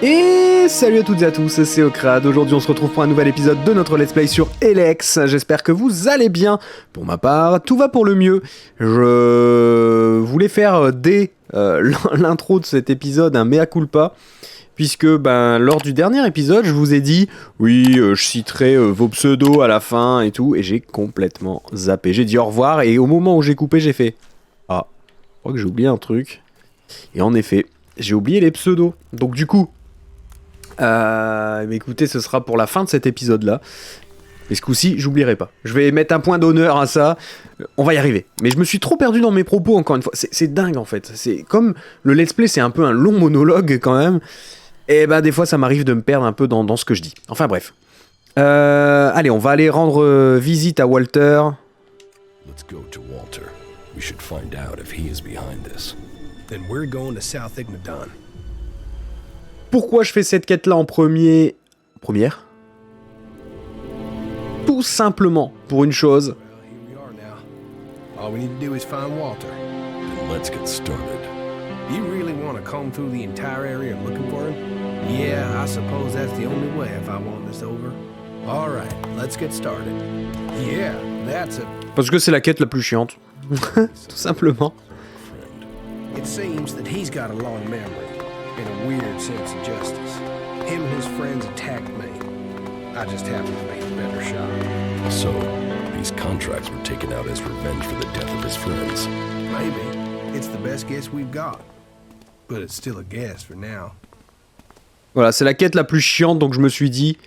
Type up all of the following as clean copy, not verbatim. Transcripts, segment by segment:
Et salut à toutes et à tous, c'est Okrad. Aujourd'hui on se retrouve pour un nouvel épisode de notre let's play sur Elex. J'espère que vous allez bien. Pour ma part, tout va pour le mieux. Je voulais faire dès l'intro de cet épisode un mea culpa, puisque lors du dernier épisode je vous ai dit oui je citerai vos pseudos à la fin et tout, et j'ai complètement zappé. J'ai dit au revoir et au moment où j'ai coupé j'ai fait ah, je crois que j'ai oublié un truc. Et en effet, j'ai oublié les pseudos. Donc du coup, mais écoutez, ce sera pour la fin de cet épisode-là. Et ce coup-ci, j'oublierai pas. Je vais mettre un point d'honneur à ça. On va y arriver. Mais je me suis trop perdu dans mes propos, encore une fois. C'est dingue, en fait. C'est comme le let's play, c'est un peu un long monologue, quand même. Et des fois, ça m'arrive de me perdre un peu dans ce que je dis. Enfin, bref. Allez, on va aller rendre visite à Walter. Let's go to Walter. We should find out if he is behind this. Then we're going to South Igmadon. Pourquoi je fais cette quête-là en première? Tout simplement pour une chose. All we need to do is find Walter. Then let's get started. You really want to comb through the entire area looking for him? Yeah, I suppose that's the only way if I want this over. All right, let's get started. Yeah, that's a... Parce que c'est la quête la plus chiante. Tout simplement. It seems that he's got a long memory and a weird sense of justice. Him and his friends attacked me. I just happened to make a better shot. So, these contracts were taken out as revenge for the death of his friends. Maybe. It's the best guess we've got. But it's still a guess for now. Voilà, c'est la quête la plus chiante, donc je me suis dit,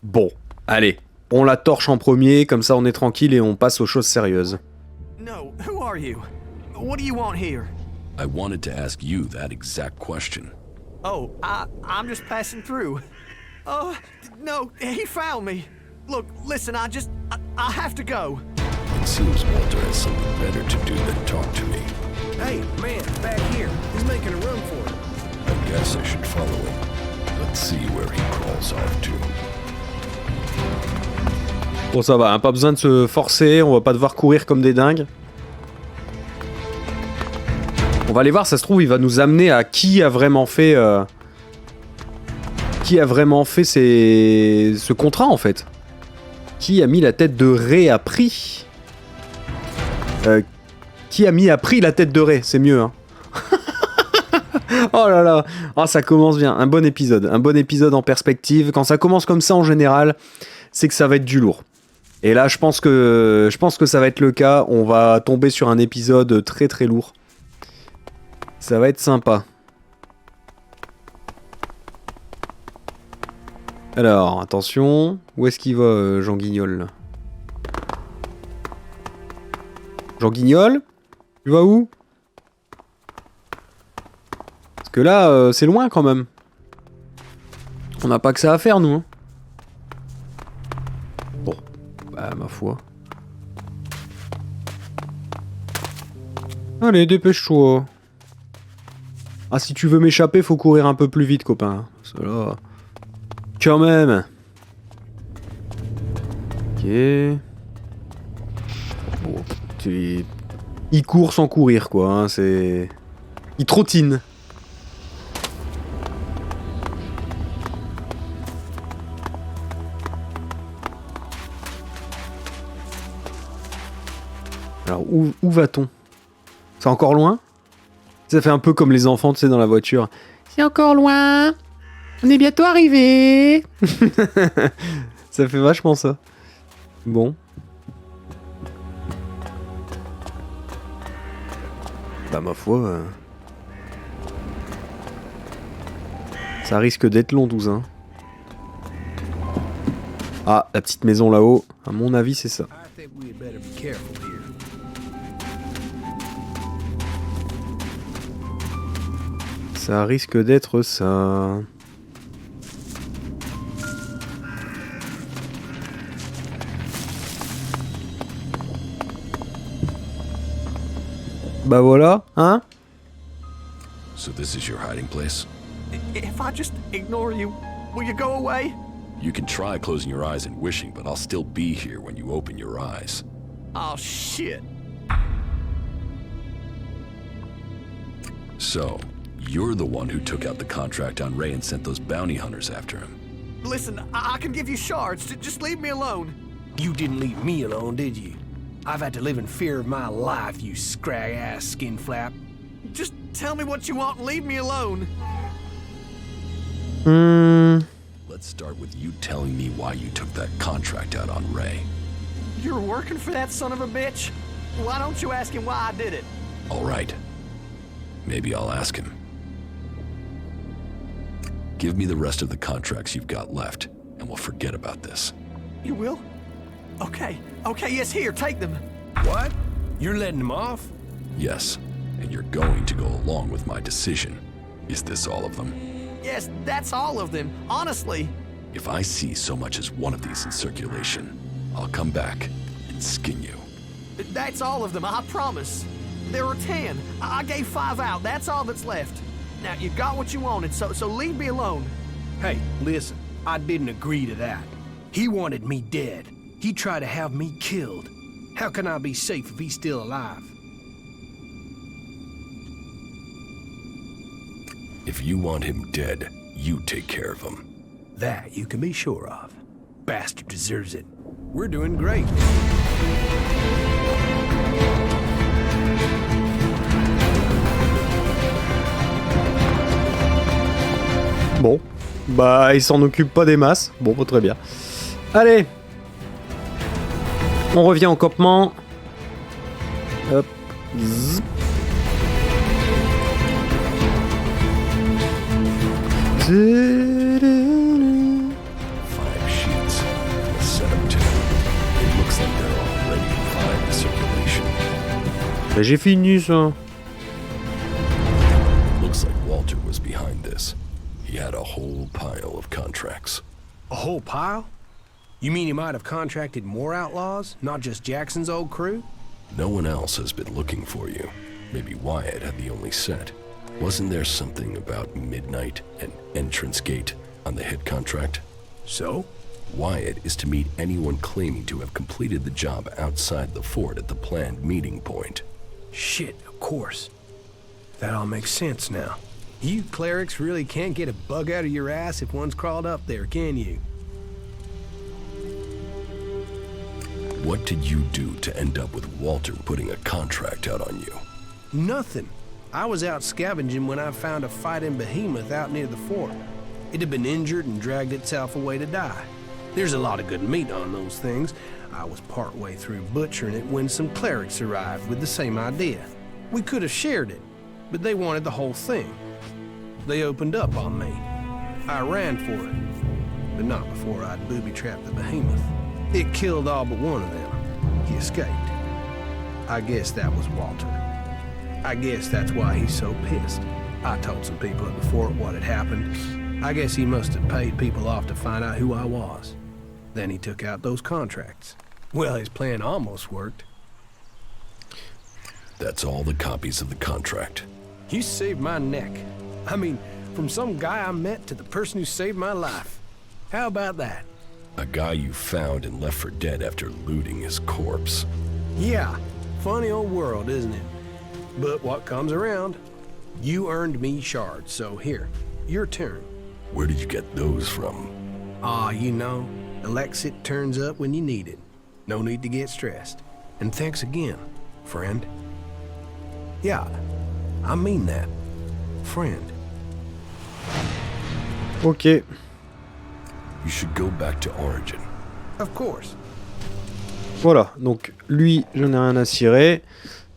bon, allez, on la torche en premier, comme ça on est tranquille et on passe aux choses sérieuses. No, who are you? What do you want here? I wanted to ask you that exact question. Oh, I'm just passing through. Oh, no, he found me. Look, listen, I have to go. It seems Walter has something better to do than talk to me. Hey, man, back here. He's making a run for it. I guess I should follow him. Let's see where he crawls off to. Bon, ça va, hein, pas besoin de se forcer, on va pas devoir courir comme des dingues. On va aller voir, ça se trouve, il va nous amener à qui a vraiment fait... ce contrat, en fait. Qui a mis la tête de Ré à prix. Qui a mis à prix la tête de Ré, c'est mieux, hein. Oh là là, oh, ça commence bien, un bon épisode en perspective. Quand ça commence comme ça en général, c'est que ça va être du lourd. Et là, je pense que ça va être le cas. On va tomber sur un épisode très très lourd. Ça va être sympa. Alors, attention. Où est-ce qu'il va, Jean Guignol, là? Jean Guignol? Tu vas où? Parce que là, c'est loin quand même. On n'a pas que ça à faire, nous. Hein. Bon, ma foi. Allez, dépêche-toi. Ah, si tu veux m'échapper, faut courir un peu plus vite, copain. Cela... Quand même. Ok. Bon, il court sans courir, quoi. Hein, c'est... Il trottine. Alors, où va-t-on? C'est encore loin? Ça fait un peu comme les enfants, tu sais, dans la voiture. C'est encore loin. On est bientôt arrivé. Ça fait vachement ça. Bon. Ma foi... Ça risque d'être long, 12, hein. Ah, la petite maison là-haut. À mon avis, c'est ça. Ça risque d'être ça. Bah voilà, hein? So this is your hiding place? If I just ignore you, will you go away? You can try closing your eyes and wishing, but I'll still be here when you open your eyes. Oh, shit. So, You're the one who took out the contract on Ray and sent those bounty hunters after him. Listen, I can give you shards. Just leave me alone. You didn't leave me alone, did you? I've had to live in fear of my life, you scrag-ass skin flap. Just tell me what you want and leave me alone. Let's start with you telling me why you took that contract out on Ray. You're working for that son of a bitch? Why don't you ask him why I did it? All right. Maybe I'll ask him. Give me the rest of the contracts you've got left, and we'll forget about this. You will? Okay, yes, here, take them. What? You're letting him off? Yes, and you're going to go along with my decision. Is this all of them? Yes, that's all of them, honestly. If I see so much as one of these in circulation, I'll come back and skin you. That's all of them, I promise. There were 10. I gave 5 out, that's all that's left. Now, you got what you wanted, so leave me alone. Hey, listen, I didn't agree to that. He wanted me dead. He tried to have me killed. How can I be safe if he's still alive? If you want him dead, you take care of him. That you can be sure of. Bastard deserves it. We're doing great. Bon, bah il s'en occupe pas des masses. Bon, bah, très bien. Allez, on revient au campement. Hop. Zzz. Five sheets. Let's set up 2. It looks like they're already 5 in circulation. Bah, j'ai fini ça. Looks like Walter was behind this. He had a whole pile of contracts. A whole pile? You mean he might have contracted more outlaws, not just Jackson's old crew? No one else has been looking for you. Maybe Wyatt had the only set. Wasn't there something about midnight and entrance gate on the hit contract? So? Wyatt is to meet anyone claiming to have completed the job outside the fort at the planned meeting point. Shit, of course. That all makes sense now. You clerics really can't get a bug out of your ass if one's crawled up there, can you? What did you do to end up with Walter putting a contract out on you? Nothing. I was out scavenging when I found a fighting behemoth out near the fort. It had been injured and dragged itself away to die. There's a lot of good meat on those things. I was partway through butchering it when some clerics arrived with the same idea. We could have shared it, but they wanted the whole thing. They opened up on me. I ran for it, but not before I'd booby-trapped the behemoth. It killed all but one of them. He escaped. I guess that was Walter. I guess that's why he's so pissed. I told some people at the fort what had happened. I guess he must have paid people off to find out who I was. Then he took out those contracts. Well, his plan almost worked. That's all the copies of the contract. You saved my neck. I mean, from some guy I met to the person who saved my life. How about that? A guy you found and left for dead after looting his corpse. Yeah, funny old world, isn't it? But what comes around? You earned me shards, so here, your turn. Where did you get those from? You know, Elex turns up when you need it. No need to get stressed. And thanks again, friend. Yeah, I mean that. Friend. Ok. You should go back to Origin. Of course. Voilà, donc lui, je n'ai rien à cirer.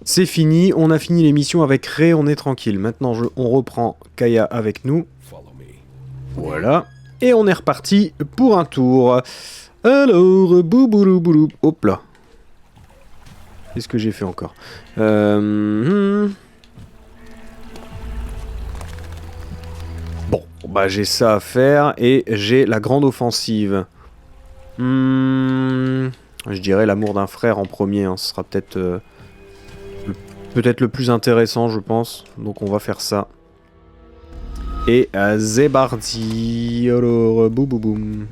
C'est fini, on a fini l'émission avec Ray, on est tranquille. Maintenant, on reprend Kaya avec nous. Voilà. Et on est reparti pour un tour. Alors, bouboulouboulou. Hop là. Qu'est-ce que j'ai fait encore Bon, bah j'ai ça à faire et j'ai la grande offensive. Je dirais l'amour d'un frère en premier, hein. Ce sera peut-être peut-être le plus intéressant, je pense. Donc on va faire ça. Et Zébardi. Alors, boum.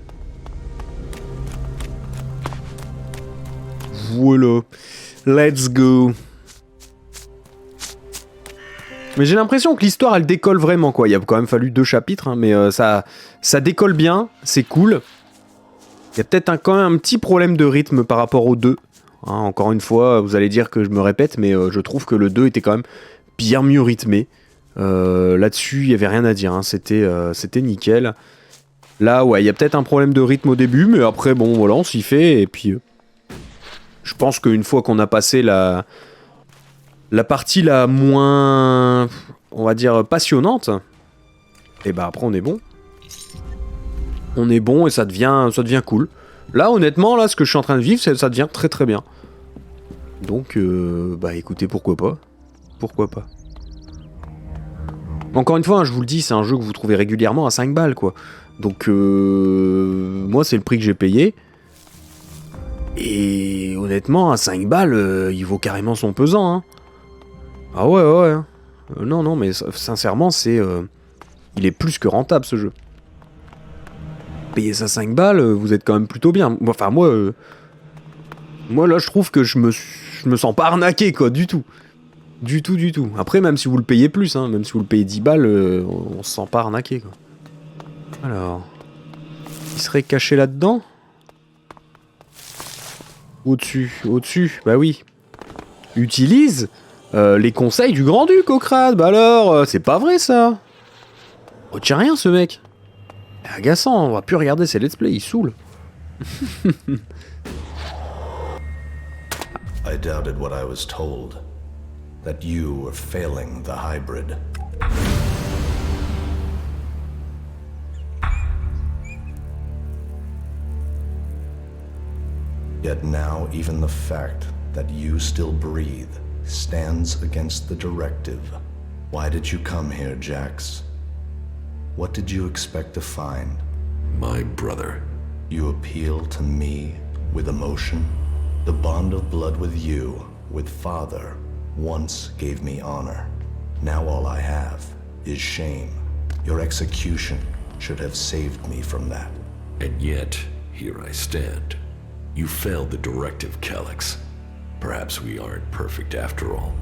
Voilà. Let's go. Mais j'ai l'impression que l'histoire, elle décolle vraiment, quoi. Il a quand même fallu 2 chapitres, hein, mais ça décolle bien, c'est cool. Il y a peut-être quand même un petit problème de rythme par rapport au 2. Hein, encore une fois, vous allez dire que je me répète, mais je trouve que le 2 était quand même bien mieux rythmé. Là-dessus, il n'y avait rien à dire, hein, c'était nickel. Là, ouais, il y a peut-être un problème de rythme au début, mais après, bon, voilà, on s'y fait, et puis... je pense qu'une fois qu'on a passé la partie la moins, on va dire, passionnante, et bah après on est bon. On est bon et ça devient cool. Là, honnêtement, là, ce que je suis en train de vivre, ça devient très très bien. Donc, bah écoutez, pourquoi pas. Pourquoi pas. Encore une fois, hein, je vous le dis, c'est un jeu que vous trouvez régulièrement à 5 balles, quoi. Donc, moi, c'est le prix que j'ai payé. Et honnêtement, à 5 balles, il vaut carrément son pesant, hein. Ah ouais, ouais. Non, mais sincèrement, il est plus que rentable, ce jeu. Payer ça 5 balles, vous êtes quand même plutôt bien. Enfin, moi, là, je trouve que je me sens pas arnaqué, quoi, du tout. Du tout. Après, même si vous le payez plus, hein, même si vous le payez 10 balles, on se sent pas arnaqué, quoi. Alors... il serait caché là-dedans ? Au-dessus, bah oui. Utilise les conseils du grand-duc, Okrad. Bah alors, c'est pas vrai, ça. Retient rien, ce mec. Agaçant, on va plus regarder ses let's play, il saoule. I doubted what I was told. That you were failing the hybrid. Yet now even the fact that you still breathe stands against the directive. Why did you come here, Jax? What did you expect to find? My brother. You appeal to me with emotion? The bond of blood with you, with father, once gave me honor. Now all I have is shame. Your execution should have saved me from that. And yet, here I stand. You failed the directive, Elex. Perhaps we aren't perfect after all.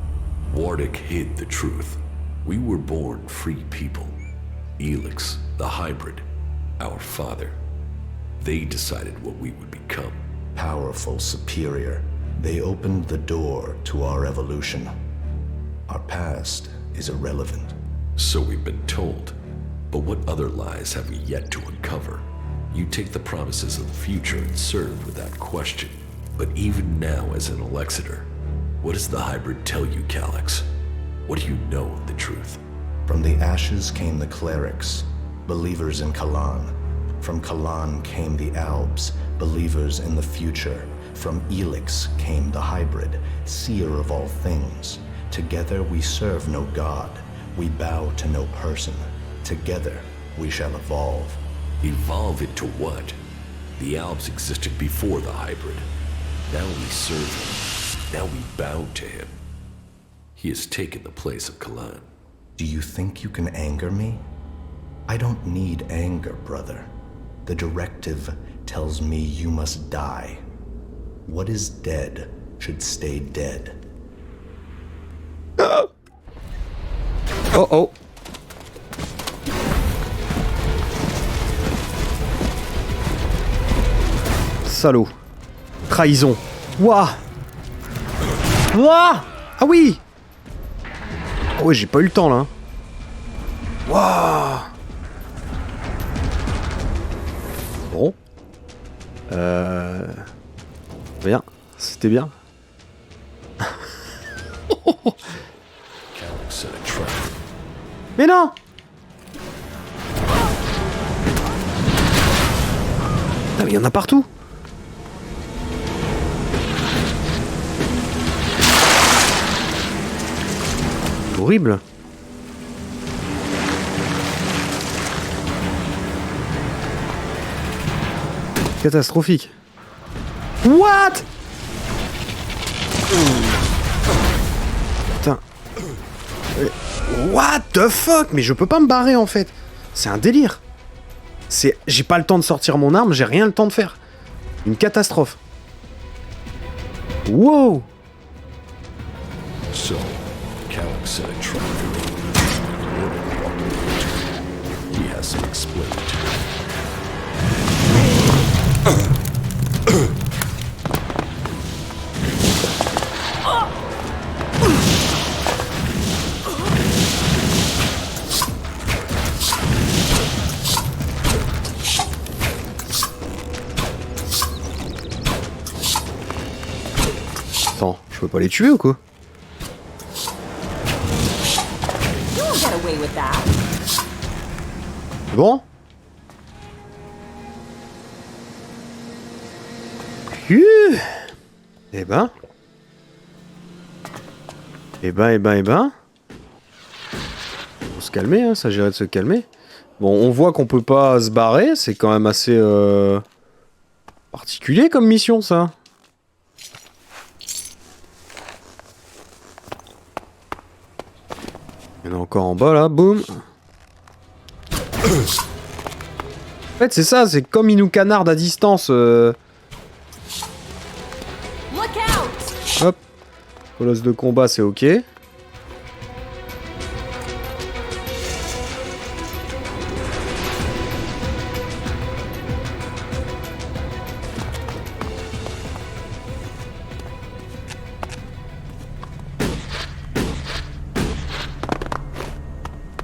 Wardic hid the truth. We were born free people. Elex, the hybrid, our father. They decided what we would become. Powerful, superior. They opened the door to our evolution. Our past is irrelevant. So we've been told. But what other lies have we yet to uncover? You take the promises of the future and serve without question. But even now as an Alexeter, what does the hybrid tell you, Elex? What do you know of the truth? From the ashes came the clerics, believers in Kalan. From Kalan came the Albs, believers in the future. From Elex came the hybrid, seer of all things. Together we serve no god, we bow to no person. Together we shall evolve. Evolve into what? The Albs existed before the hybrid. Now we serve him. Now we bow to him. He has taken the place of Kalan. Do you think you can anger me? I don't need anger, brother. The directive tells me you must die. What is dead should stay dead. Oh oh. Salaud. Trahison. Ouah. Ouah. Ah oui. Oh ouais, j'ai pas eu le temps là. Ouah. Bon. Bien. C'était bien. Mais non. Ah mais il y en a partout. Horrible. Catastrophique. What? Putain. What the fuck? Mais je peux pas me barrer en fait. C'est un délire. J'ai pas le temps de sortir mon arme, j'ai rien le temps de faire. Une catastrophe. Wow. So, Calyx set a trap for me. Warwick walked away too. He has some explaining to do. Attends, je peux pas les tuer ou quoi? Bon. Eh ben. Faut se calmer, hein, s'agirait de se calmer. Bon, on voit qu'on peut pas se barrer, c'est quand même assez particulier comme mission, ça. Il y en a encore en bas, là, boum. En fait, c'est ça, c'est comme il nous canarde à distance. Hop. Colosse de combat, c'est ok.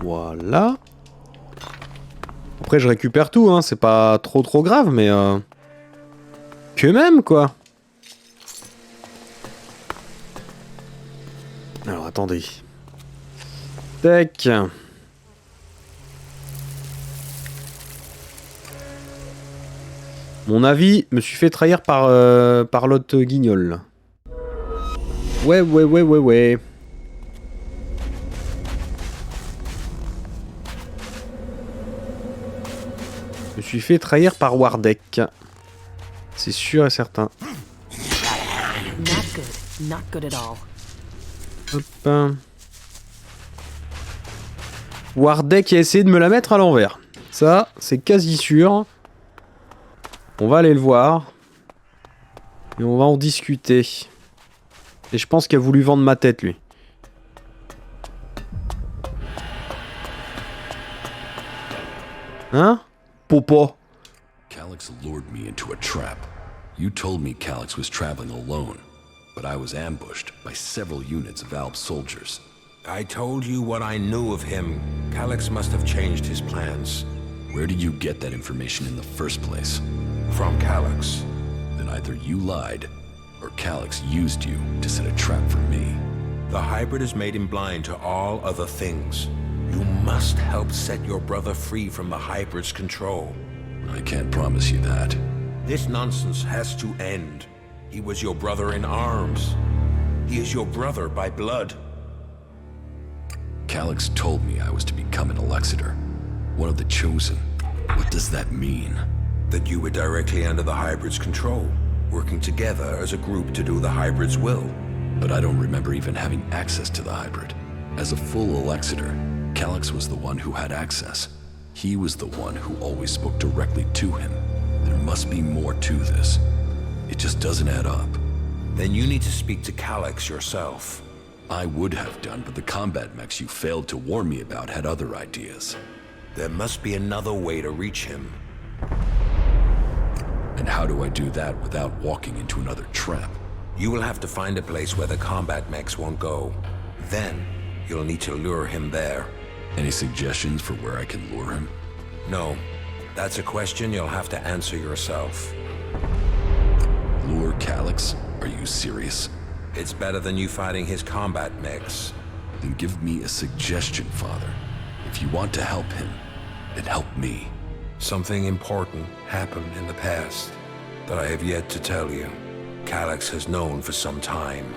Voilà. Après, je récupère tout, hein. C'est pas trop grave, mais... Que même, quoi. Alors, attendez. Tac. Mon avis, me suis fait trahir par l'autre guignol. Ouais. Je me suis fait trahir par Wardek. C'est sûr et certain. Not good at all. Hop. Wardek a essayé de me la mettre à l'envers. Ça, c'est quasi sûr. On va aller le voir. Et on va en discuter. Et je pense qu'il a voulu vendre ma tête, lui. Hein? Popo. Calyx lured me into a trap. You told me Calyx was traveling alone, but I was ambushed by several units of Alp soldiers. I told you what I knew of him. Calyx must have changed his plans. Where did you get that information in the first place? From Calyx. Then either you lied, or Calyx used you to set a trap for me. The hybrid has made him blind to all other things. You must help set your brother free from the hybrid's control. I can't promise you that. This nonsense has to end. He was your brother in arms. He is your brother by blood. Calyx told me I was to become an Elexiter, one of the chosen. What does that mean? That you were directly under the hybrid's control, working together as a group to do the hybrid's will. But I don't remember even having access to the hybrid. As a full Elexiter, Calyx was the one who had access. He was the one who always spoke directly to him. There must be more to this. It just doesn't add up. Then you need to speak to Calyx yourself. I would have done, but the combat mechs you failed to warn me about had other ideas. There must be another way to reach him. And how do I do that without walking into another trap? You will have to find a place where the combat mechs won't go. Then, you'll need to lure him there. Any suggestions for where I can lure him? No. That's a question you'll have to answer yourself. Lure Calyx? Are you serious? It's better than you fighting his combat mechs. Then give me a suggestion, Father. If you want to help him, then help me. Something important happened in the past that I have yet to tell you. Calyx has known for some time,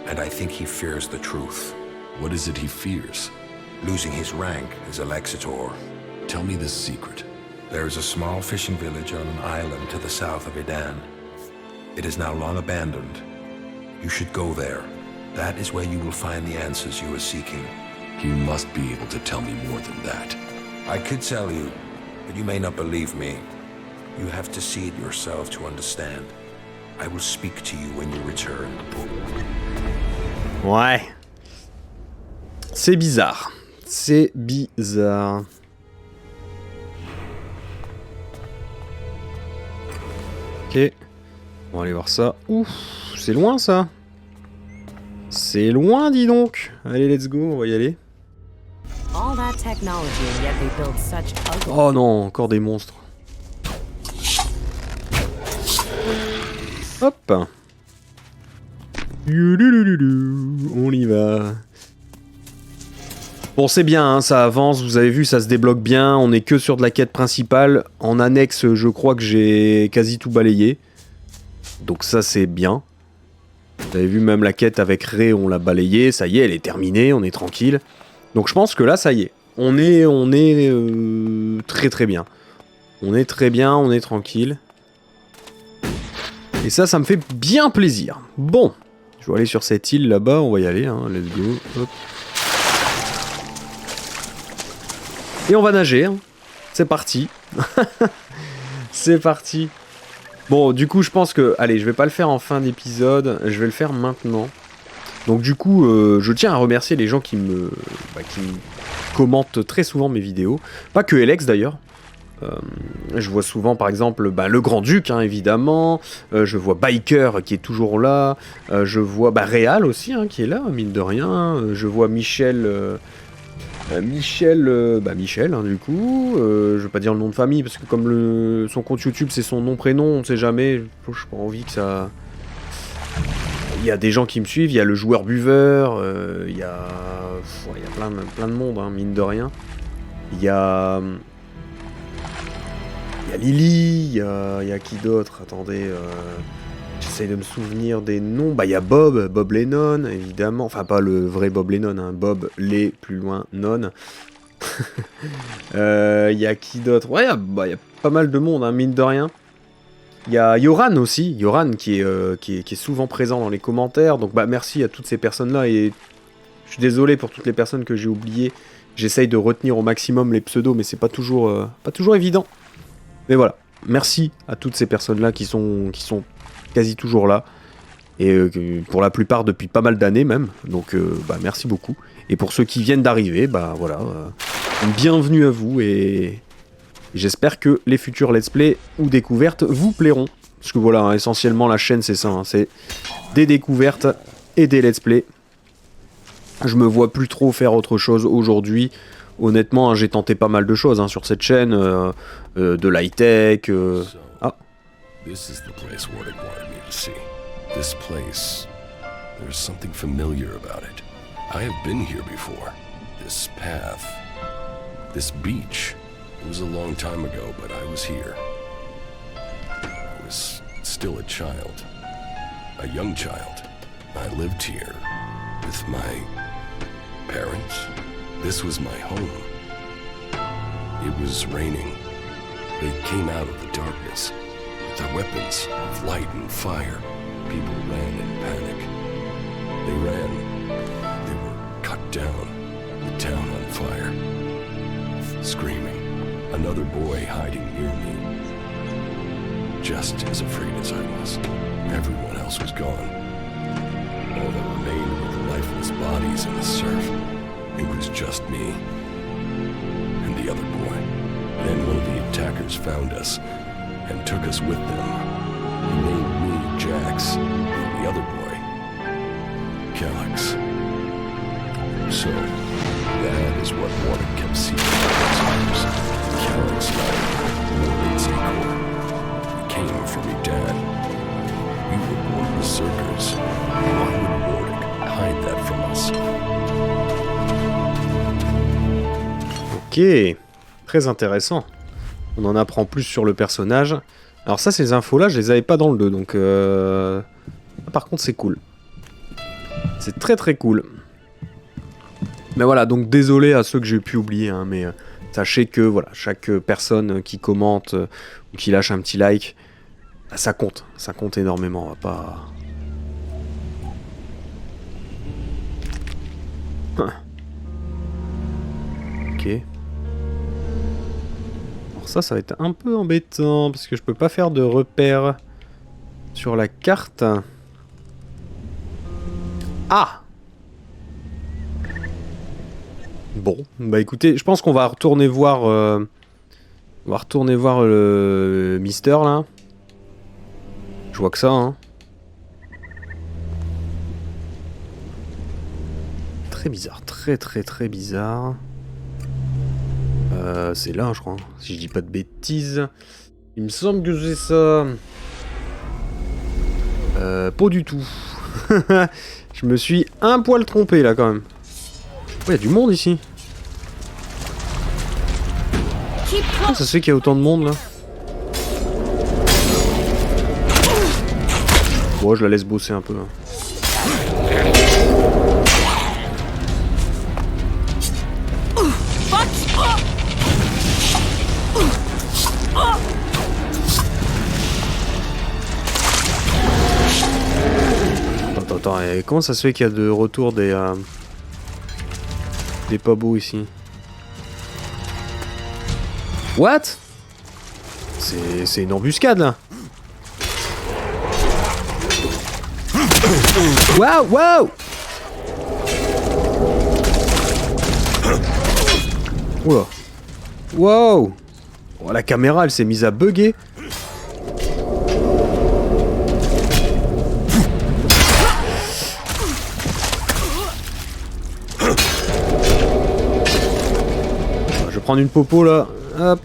and I think he fears the truth. What is it he fears? Losing his rank as Elexitor. Tell me this secret. There is a small fishing village on an island to the south of Idan. It is now long abandoned. You should go there. That is where you will find the answers you are seeking. You must be able to tell me more than that. I could tell you, but you may not believe me. You have to see it yourself to understand. I will speak to you when you return. Ouais. C'est bizarre. C'est bizarre. Ok. On va aller voir ça. Ouf, c'est loin ça. C'est loin, dis donc. Allez, let's go, on va y aller. Oh non, encore des monstres. Hop. On y va. Bon, c'est bien, hein, ça avance, vous avez vu, ça se débloque bien. On est que sur de la quête principale. En annexe, je crois que j'ai quasi tout balayé. Donc ça, c'est bien. Vous avez vu, même la quête avec Ré, on l'a balayée. Ça y est, elle est terminée, on est tranquille. Donc je pense que là, ça y est. On est très très bien. On est très bien, on est tranquille. Et ça me fait bien plaisir. Bon, je vais aller sur cette île là-bas, on va y aller, hein. Let's go. Hop. Et on va nager, hein. C'est parti. C'est parti. Bon, du coup, je pense que... Allez, je vais pas le faire en fin d'épisode, je vais le faire maintenant. Donc du coup, je tiens à remercier les gens qui me commentent très souvent mes vidéos. Pas que Elex d'ailleurs. Je vois souvent par exemple le Grand-Duc, hein, évidemment. Je vois Biker qui est toujours là. Je vois Réal aussi, hein, qui est là, mine de rien. Je vois Michel... Michel, hein, du coup, je vais pas dire le nom de famille parce que comme son compte YouTube c'est son nom prénom, on sait jamais, j'ai pas envie que ça... Il y a des gens qui me suivent, il y a le joueur buveur, il y a plein de monde, hein, mine de rien. Il y a Lily, il y a qui d'autre, attendez, j'essaye de me souvenir des noms. Il y a Bob Lennon, évidemment. Enfin, pas le vrai Bob Lennon, hein. Bob, les, plus loin, non. Il y a qui d'autre? Ouais, il y a pas mal de monde, hein, mine de rien. Il y a Yoran aussi. Yoran qui est souvent présent dans les commentaires. Donc, merci à toutes ces personnes-là. Et je suis désolé pour toutes les personnes que j'ai oubliées. J'essaye de retenir au maximum les pseudos, mais c'est pas toujours évident. Mais voilà. Merci à toutes ces personnes-là qui sont quasi toujours là, et pour la plupart depuis pas mal d'années même, donc merci beaucoup. Et pour ceux qui viennent d'arriver, voilà, bienvenue à vous, et j'espère que les futurs let's play ou découvertes vous plairont, parce que voilà, hein, essentiellement la chaîne c'est ça, hein, c'est des découvertes et des let's play. Je me vois plus trop faire autre chose aujourd'hui. Honnêtement, hein, j'ai tenté pas mal de choses, hein, sur cette chaîne, de l'high-tech, This is the place Wardic wanted me to see. This place, there's something familiar about it. I have been here before. This path, this beach. It was a long time ago, but I was here. I was still a child, a young child. I lived here with my parents. This was my home. It was raining. They came out of the darkness. Their weapons of light and fire. People ran in panic. They ran. They were cut down. The town on fire. Screaming. Another boy hiding near me. Just as afraid as I was. Everyone else was gone. All that remained were the lifeless bodies in the surf. It was just me. And the other boy. Then one of the attackers found us and took us with them. He named me Jax, and the other boy, Calyx. So, that is what Wardic kept seeking from his house. Calyx died, Warden's Acor. We came from Edan. We were born berserkers. Why would Wardic hide that from us? Ok, très intéressant. On en apprend plus sur le personnage. Alors ça, ces infos-là, je les avais pas dans le 2, donc... Par contre, c'est cool. C'est très très cool. Mais voilà, donc désolé à ceux que j'ai pu oublier, hein, mais sachez que, voilà, chaque personne qui commente ou qui lâche un petit like, ça compte énormément, on va pas... Ok. Ça va être un peu embêtant, parce que je peux pas faire de repères sur la carte. Ah! Bon, bah écoutez, je pense qu'on va retourner voir... on va retourner voir le Mister, là. Je vois que ça, hein. Très bizarre, très bizarre. C'est là, je crois, si je dis pas de bêtises. Il me semble que c'est ça. Pas du tout. Je me suis un poil trompé, là, quand même. Oh, y a du monde, ici. Comment ça se fait qu'il y a autant de monde, là? Bon, je la laisse bosser un peu, hein. Attends, et comment ça se fait qu'il y a de retour des pas beaux ici? What? C'est une embuscade là. Waouh, waouh! Oula. Wow! Oh, la caméra elle s'est mise à bugger. Je vais prendre une popo là. Hop.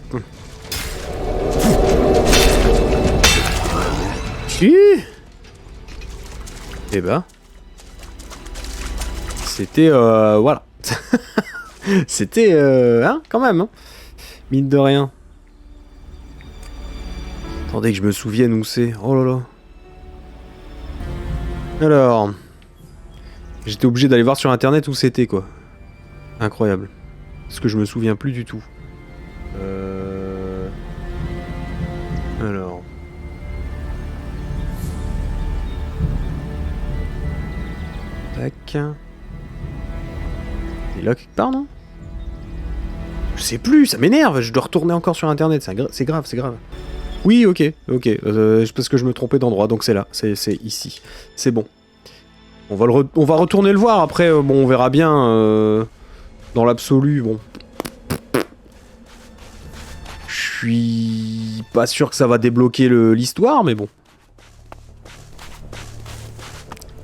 Et bah. C'était voilà. C'était hein, quand même, hein. Mine de rien. Attendez que je me souvienne où c'est. Oh là là. Alors. J'étais obligé d'aller voir sur internet où c'était quoi. Incroyable. Parce que je me souviens plus du tout. Alors. Tac. C'est là quelque part, non? Je sais plus, ça m'énerve, je dois retourner encore sur internet, c'est grave, c'est grave. Oui, ok, parce que je me trompais d'endroit, donc c'est là, c'est ici. C'est bon. On va retourner le voir, après, bon, on verra bien, dans l'absolu, bon. Je suis pas sûr que ça va débloquer l'histoire, mais bon.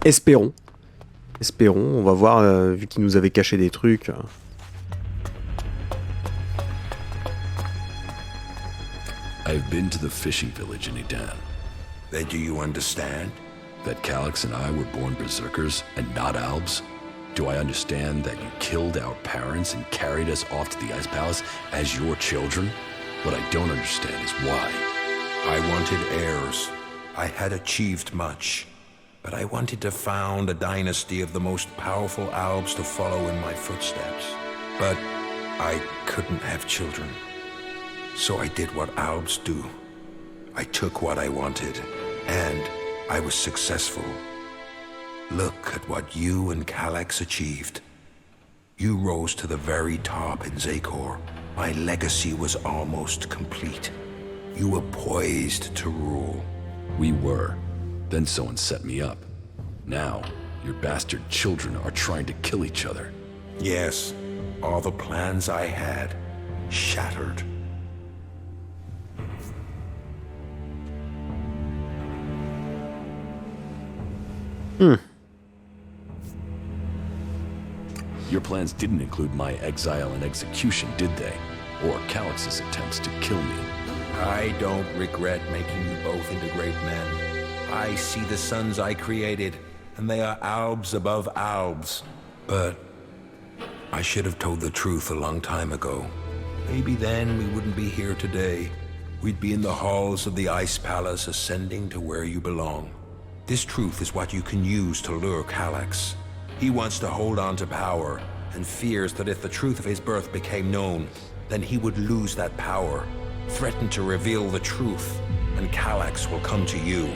Espérons. Espérons, on va voir, vu qu'il nous avait caché des trucs. I've been to the fishing village in Edan. Then do you understand? That Calix and I were born berserkers and not Albs? Do I understand that you killed our parents and carried us off to the Ice Palace as your children? What I don't understand is why. I wanted heirs. I had achieved much. But I wanted to found a dynasty of the most powerful Albs to follow in my footsteps. But I couldn't have children. So I did what Albs do. I took what I wanted, and I was successful. Look at what you and Calix achieved. You rose to the very top in Zakor. My legacy was almost complete. You were poised to rule. We were. Then someone set me up. Now, your bastard children are trying to kill each other. Yes, all the plans I had shattered. Your plans didn't include my exile and execution, did they? Or Calix's attempts to kill me? I don't regret making you both into great men. I see the sons I created, and they are Albs above Albs. But I should have told the truth a long time ago. Maybe then we wouldn't be here today. We'd be in the halls of the Ice Palace, ascending to where you belong. This truth is what you can use to lure Calix. He wants to hold on to power, and fears that if the truth of his birth became known, then he would lose that power. Threaten to reveal the truth, and Calix will come to you.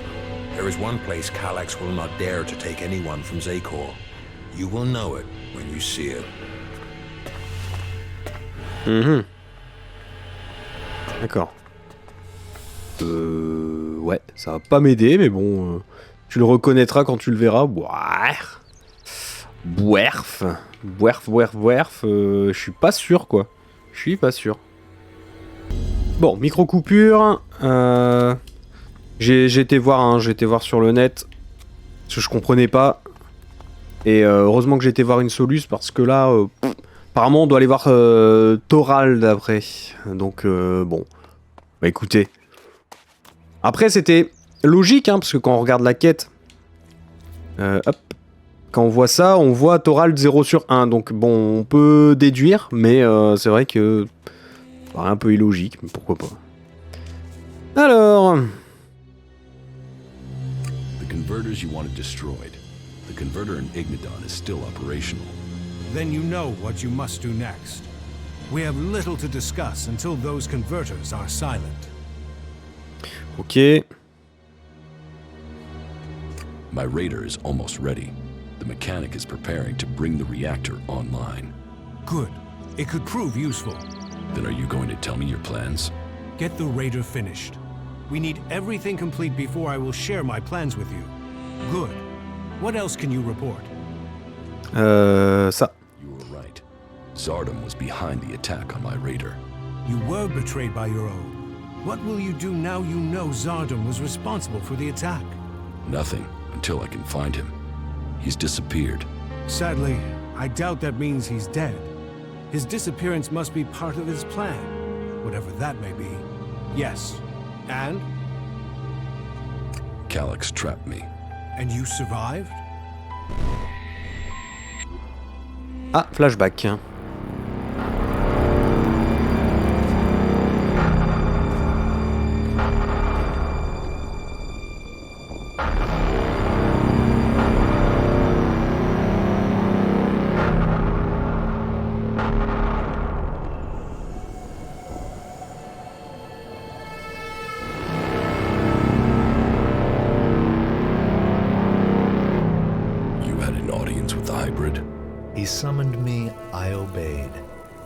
There is one place Calix will not dare to take anyone from Zakor. You will know it when you see it. D'accord. Ouais, ça va pas m'aider, mais bon, tu le reconnaîtras quand tu le verras. Bouerf. je suis pas sûr, quoi. Je suis pas sûr. Bon, micro-coupure. J'ai été voir sur le net. Parce que je comprenais pas. Et heureusement que j'ai été voir une soluce, parce que là, apparemment, on doit aller voir Thorald après. Donc, bon. Bah écoutez. Après, c'était logique, hein, parce que quand on regarde la quête... hop. Quand on voit ça, on voit Thorald 0 sur 1. Donc bon, on peut déduire, mais c'est vrai que... ça paraît un peu illogique, mais pourquoi pas. Alors... The converters you wanted destroyed. The converter in Ignadon is still operational. Then you know what you must do next. We have little to discuss until those converters are silent. Ok. My radar is almost ready. The mechanic is preparing to bring the reactor online. Good. It could prove useful. Then are you going to tell me your plans? Get the radar finished. We need everything complete before I will share my plans with you. Good. What else can you report? Ça. You were right. Zardom was behind the attack on my radar. You were betrayed by your own. What will you do now you know Zardom was responsible for the attack? Nothing, until I can find him. He's disappeared. Sadly, I doubt that means he's dead. His disappearance must be part of his plan, whatever that may be. Yes. And? Calyx trapped me. And you survived? Ah, flashback. He summoned me, I obeyed.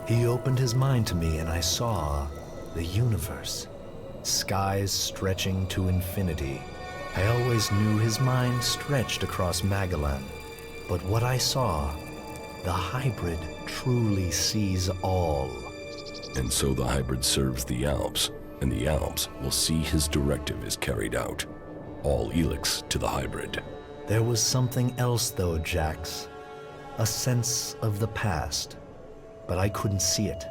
He opened his mind to me and I saw the universe. Skies stretching to infinity. I always knew his mind stretched across Magellan. But what I saw, the hybrid truly sees all. And so the hybrid serves the Alps, and the Alps will see his directive is carried out. All Elex to the hybrid. There was something else though, Jax. A sense of the past, but I couldn't see it.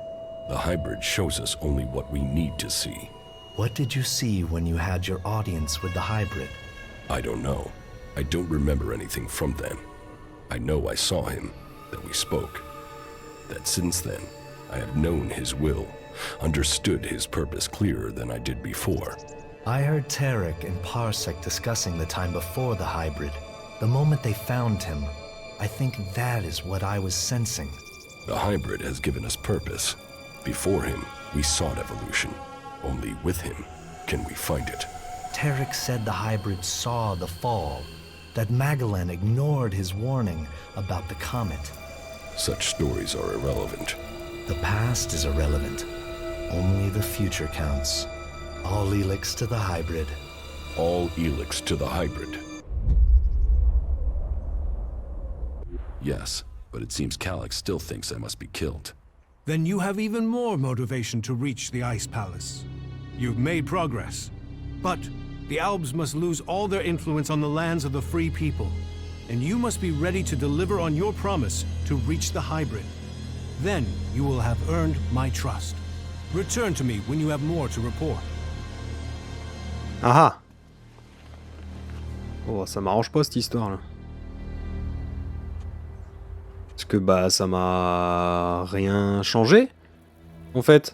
The hybrid shows us only what we need to see. What did you see when you had your audience with the hybrid? I don't know. I don't remember anything from then. I know I saw him, that we spoke. That since then, I have known his will, understood his purpose clearer than I did before. I heard Tarek and Parsec discussing the time before the hybrid. The moment they found him, I think that is what I was sensing. The hybrid has given us purpose. Before him, we sought evolution. Only with him can we find it. Tarek said the hybrid saw the fall, that Magellan ignored his warning about the comet. Such stories are irrelevant. The past is irrelevant. Only the future counts. All Elex to the hybrid. All Elex to the hybrid. Yes, but it seems Calyx still thinks I must be killed. Then you have even more motivation to reach the Ice Palace. You've made progress. But the Albs must lose all their influence on the lands of the free people. And you must be ready to deliver on your promise to reach the hybrid. Then you will have earned my trust. Return to me when you have more to report. Ah ah. Oh, ça m'arrange pas cette histoire là. Parce que bah ça m'a rien changé en fait.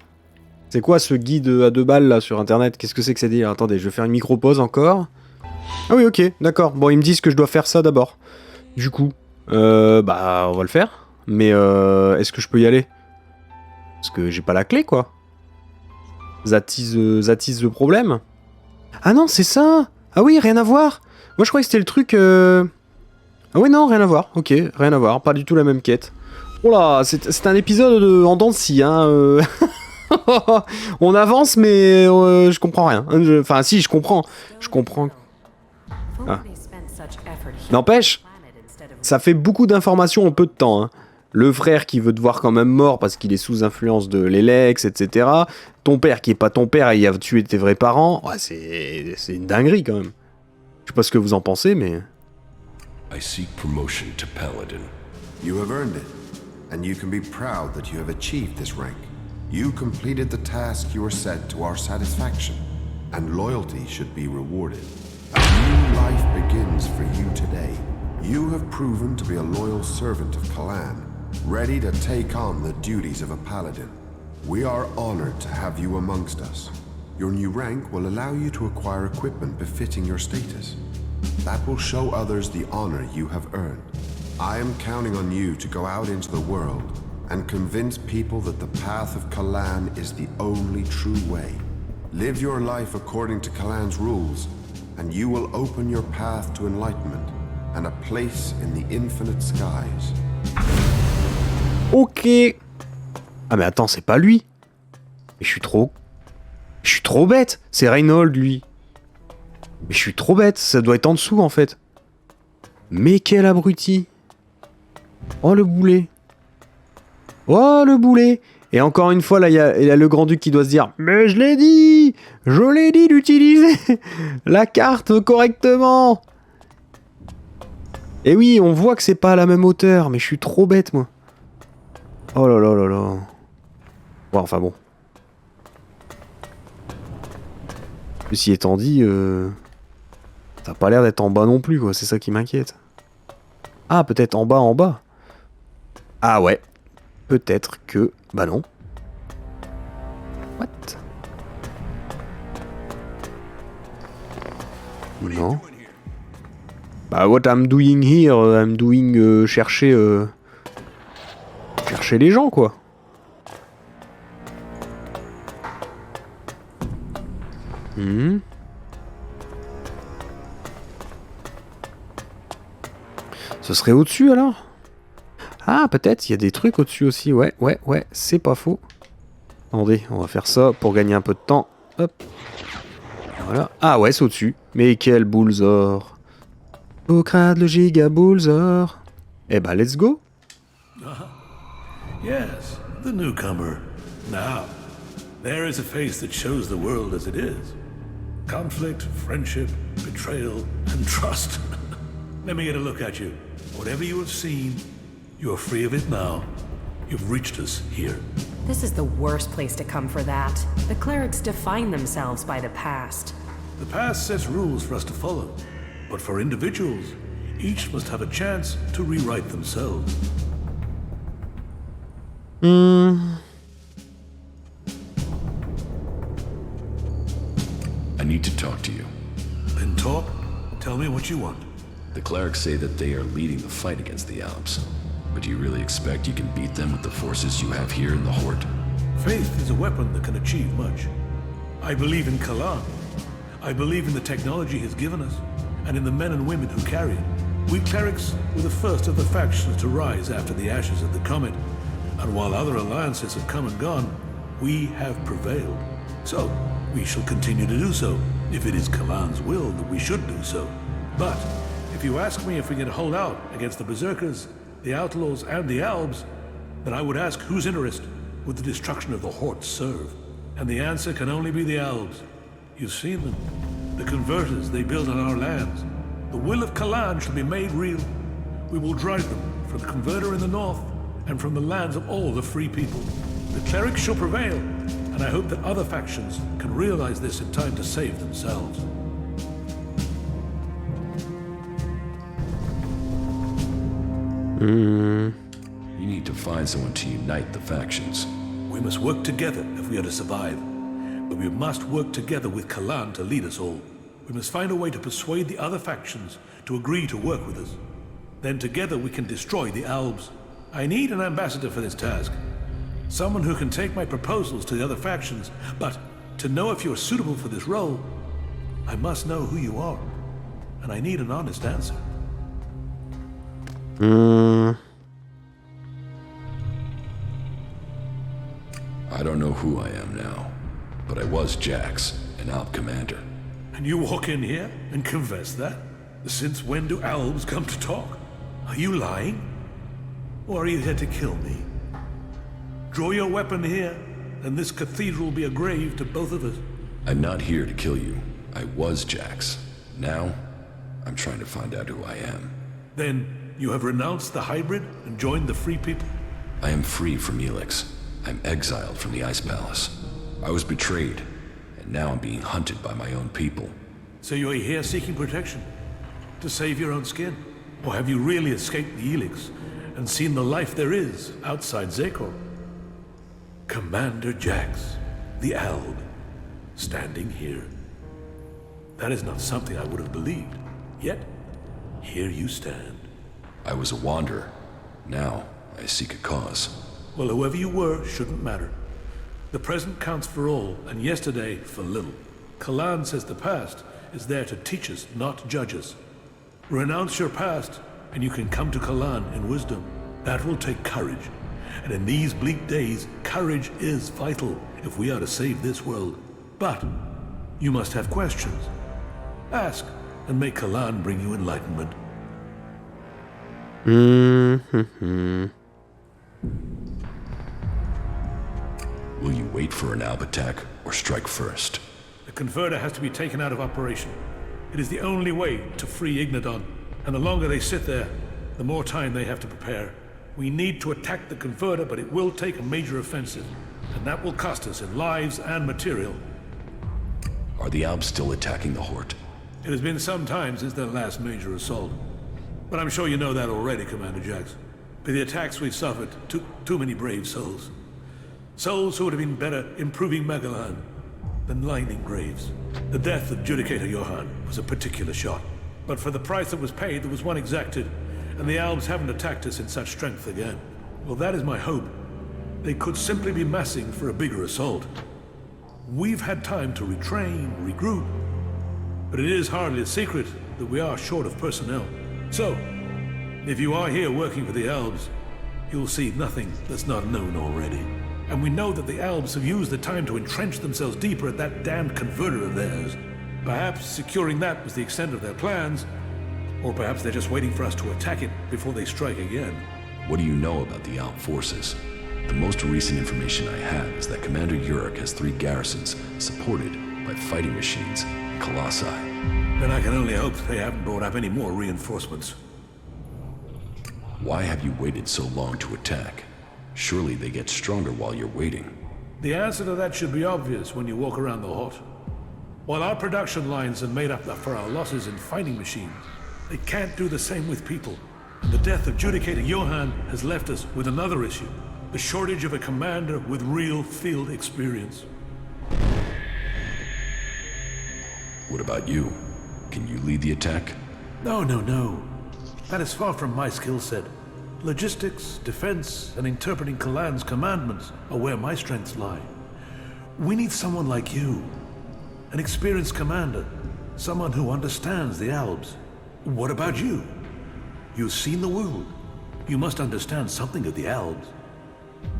C'est quoi ce guide à 2 balles là sur internet? Qu'est-ce que c'est que ça dit? Attendez, je vais faire une micro-pause encore. Ah oui, ok, d'accord. Bon, ils me disent que je dois faire ça d'abord. Du coup, bah on va le faire. Mais est-ce que je peux y aller? Parce que j'ai pas la clé quoi. That is the problème. Ah non, c'est ça. Ah oui, rien à voir. Moi je croyais que c'était le truc... Ah ouais, non, rien à voir. Ok, rien à voir. Pas du tout la même quête. Oh là, c'est un épisode en dents de scie, hein. On avance, mais je comprends rien. Enfin, si, je comprends. Je comprends. Ah. N'empêche, ça fait beaucoup d'informations en peu de temps. Hein. le frère qui veut te voir quand même mort parce qu'il est sous influence de l'Elex, etc. Ton père qui est pas ton père et il a tué tes vrais parents. Ouais, c'est une dinguerie quand même. Je sais pas ce que vous en pensez, mais... I seek promotion to Paladin. You have earned it, and you can be proud that you have achieved this rank. You completed the task you were set to our satisfaction, and loyalty should be rewarded. A new life begins for you today. You have proven to be a loyal servant of Kalan, ready to take on the duties of a paladin. We are honored to have you amongst us. Your new rank will allow you to acquire equipment befitting your status. That will show others the honor you have earned. I am counting on you to go out into the world and convince people that the path of Kalan is the only true way. Live your life according to Kalan's rules, and you will open your path to enlightenment and a place in the infinite skies. Ok. Ah mais attends, c'est pas lui. Mais je suis trop bête. C'est Reinhold, lui. Mais je suis trop bête. Ça doit être en dessous, en fait. Mais quel abruti. Oh, le boulet. Oh, le boulet. Et encore une fois, là, il y a le grand-duc qui doit se dire « Mais je l'ai dit d'utiliser la carte correctement !» Et oui, on voit que c'est pas à la même hauteur, mais je suis trop bête, moi. Oh là là là là. Ouais, enfin bon. Ceci étant dit, ça a pas l'air d'être en bas non plus, quoi. C'est ça qui m'inquiète. Ah, peut-être en bas. Ah ouais. Peut-être que... Bah non. What? Non. Bah what I'm doing here, I'm doing chercher les gens, quoi. Ce serait au-dessus alors? Ah, peut-être, il y a des trucs au-dessus aussi. Ouais, c'est pas faux. Attendez, on va faire ça pour gagner un peu de temps. Hop. Voilà. Ah ouais, c'est au-dessus. Mais quel boulzor. Okrad le giga boulzor. Eh bah, let's go. Yes, the newcomer. Now, there is a face that shows the world as it is. Conflict, friendship, betrayal, and trust. Let me get a look at you. Whatever you have seen, you are free of it now. You've reached us here. This is the worst place to come for that. The clerics define themselves by the past. The past sets rules for us to follow. But for individuals, each must have a chance to rewrite themselves. I need to talk to you. Then talk. Tell me what you want. The clerics say that they are leading the fight against the Alps. But do you really expect you can beat them with the forces you have here in the Horde? Faith is a weapon that can achieve much. I believe in Kalan. I believe in the technology he's given us, and in the men and women who carry it. We clerics were the first of the factions to rise after the ashes of the comet, and while other alliances have come and gone, we have prevailed. So, we shall continue to do so, if it is Kalan's will that we should do so. But, if you ask me if we can hold out against the Berserkers, the Outlaws, and the Albs, then I would ask whose interest would the destruction of the Horde serve? And the answer can only be the Albs. You've seen them. The converters they build on our lands. The will of Kalan shall be made real. We will drive them from the converter in the north and from the lands of all the free people. The clerics shall prevail, and I hope that other factions can realize this in time to save themselves. You need to find someone to unite the factions. We must work together if we are to survive. But we must work together with Kalan to lead us all. We must find a way to persuade the other factions to agree to work with us. Then together we can destroy the Albs. I need an ambassador for this task. Someone who can take my proposals to the other factions, but to know if you are suitable for this role, I must know who you are. And I need an honest answer. I don't know who I am now, but I was Jax, an Alp commander. And you walk in here and confess that? Since when do Albs come to talk? Are you lying? Or are you here to kill me? Draw your weapon here, and this cathedral will be a grave to both of us. I'm not here to kill you. I was Jax. Now, I'm trying to find out who I am. Then, you have renounced the hybrid and joined the Free People? I am free from Elex. I'm exiled from the Ice Palace. I was betrayed, and now I'm being hunted by my own people. So you're here seeking protection? To save your own skin? Or have you really escaped the Elex and seen the life there is outside Zekor? Commander Jax, the Alb, standing here. That is not something I would have believed. Yet, here you stand. I was a wanderer. Now, I seek a cause. Well, whoever you were shouldn't matter. The present counts for all, and yesterday for little. Kalan says the past is there to teach us, not judge us. Renounce your past, and you can come to Kalan in wisdom. That will take courage. And in these bleak days, courage is vital if we are to save this world. But you must have questions. Ask, and may Kalan bring you enlightenment. Will you wait for an Alb attack or strike first? The converter has to be taken out of operation. It is the only way to free Ignadon, and the longer they sit there, the more time they have to prepare. We need to attack the converter, but it will take a major offensive, and that will cost us in lives and material. Are the Albs still attacking the Horde? It has been some time since their last major assault. But I'm sure you know that already, Commander Jax. By the attacks we've suffered took too many brave souls. Souls who would have been better improving Magalan than lining graves. The death of Judicator Johann was a particular shot. But for the price that was paid, there was one exacted, and the Albs haven't attacked us in such strength again. Well, that is my hope. They could simply be massing for a bigger assault. We've had time to retrain, regroup, but it is hardly a secret that we are short of personnel. So, if you are here working for the Albs, you'll see nothing that's not known already. And we know that the Albs have used the time to entrench themselves deeper at that damned converter of theirs. Perhaps securing that was the extent of their plans, or perhaps they're just waiting for us to attack it before they strike again. What do you know about the Alb forces? The most recent information I have is that Commander Uruk has 3 garrisons supported by fighting machines and colossi. Then I can only hope they haven't brought up any more reinforcements. Why have you waited so long to attack? Surely they get stronger while you're waiting. The answer to that should be obvious when you walk around the Horde. While our production lines have made up for our losses in fighting machines, they can't do the same with people. And the death of Judicator Johann has left us with another issue. The shortage of a commander with real field experience. What about you? Can you lead the attack? No. That is far from my skill set. Logistics, defense, and interpreting Kalan's commandments are where my strengths lie. We need someone like you. An experienced commander. Someone who understands the Albs. What about you? You've seen the world. You must understand something of the Albs.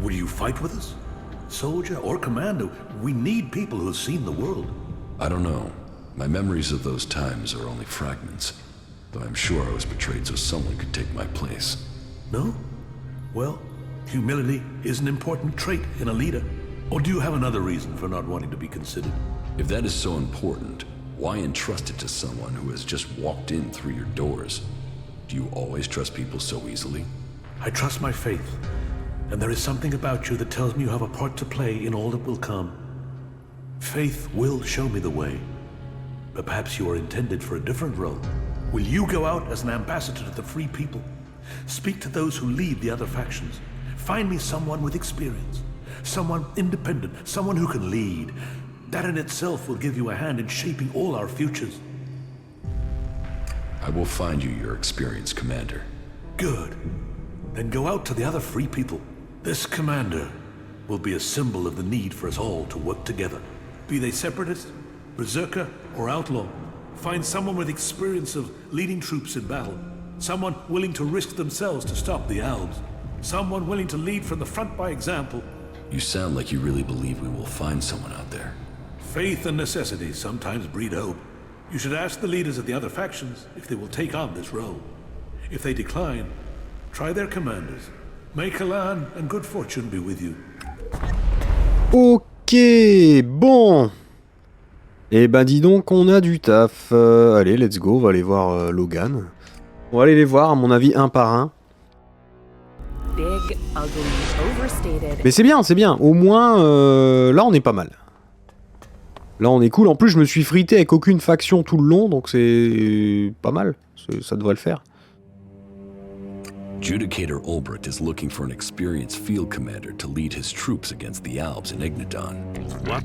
Will you fight with us? Soldier or commander, we need people who've seen the world. I don't know. My memories of those times are only fragments. Though I'm sure I was betrayed so someone could take my place. No? Well, humility is an important trait in a leader. Or do you have another reason for not wanting to be considered? If that is so important, why entrust it to someone who has just walked in through your doors? Do you always trust people so easily? I trust my faith. And there is something about you that tells me you have a part to play in all that will come. Faith will show me the way. But perhaps you are intended for a different role. Will you go out as an ambassador to the free people? Speak to those who lead the other factions. Find me someone with experience. Someone independent. Someone who can lead. That in itself will give you a hand in shaping all our futures. I will find you your experienced commander. Good. Then go out to the other free people. This commander will be a symbol of the need for us all to work together. Be they separatist, berserker, or outlaw. Find someone with experience of leading troops in battle. Someone willing to risk themselves to stop the Albs. Someone willing to lead from the front by example. You sound like you really believe we will find someone out there. Faith and necessity sometimes breed hope. You should ask the leaders of the other factions if they will take on this role. If they decline, try their commanders. May Kalan and good fortune be with you. Ok, bon. Eh ben dis donc, on a du taf. Allez, let's go, on va aller voir Logan. On va aller les voir, à mon avis, un par un. Big, ugly, overstated. Mais c'est bien. Au moins, là, on est pas mal. Là, on est cool. En plus, je me suis frité avec aucune faction tout le long, donc c'est pas mal. Ça devrait le faire. Judicator Ulbricht is looking for an experienced field commander to lead his troops against the Alps in Ignadon. What?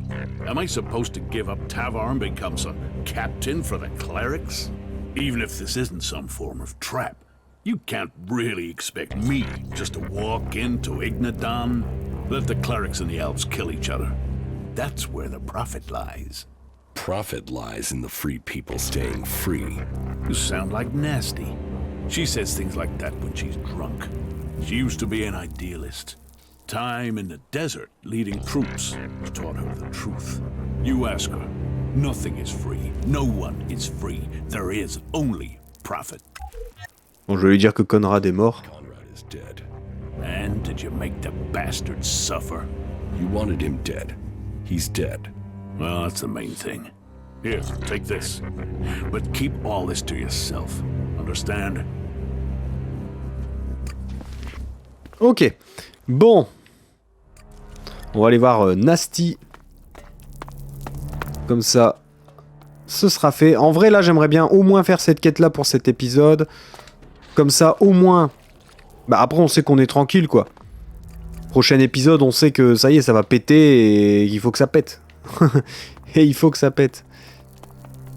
Am I supposed to give up Tavar and become some captain for the clerics? Even if this isn't some form of trap, you can't really expect me just to walk into Ignadon. Let the clerics and the Alps kill each other. That's where the profit lies. Profit lies in the free people staying free. You sound like Nasty. She says things like that when she's drunk. She used to be an idealist. Time in the desert leading troops taught her the truth. You ask her, nothing is free. No one is free. There is only profit. Bon, je vais lui dire que Conrad est mort. Conrad is dead. And did you make the bastard suffer? You wanted him dead. He's dead. Well, that's the main thing. Here, take this. But keep all this to yourself. Understand? Ok. Bon. On va aller voir Nasty. Comme ça, ce sera fait. En vrai, là, j'aimerais bien au moins faire cette quête-là pour cet épisode. Comme ça, au moins... Bah, après, on sait qu'on est tranquille, quoi. Prochain épisode, on sait que ça y est, ça va péter et il faut que ça pète. Et il faut que ça pète.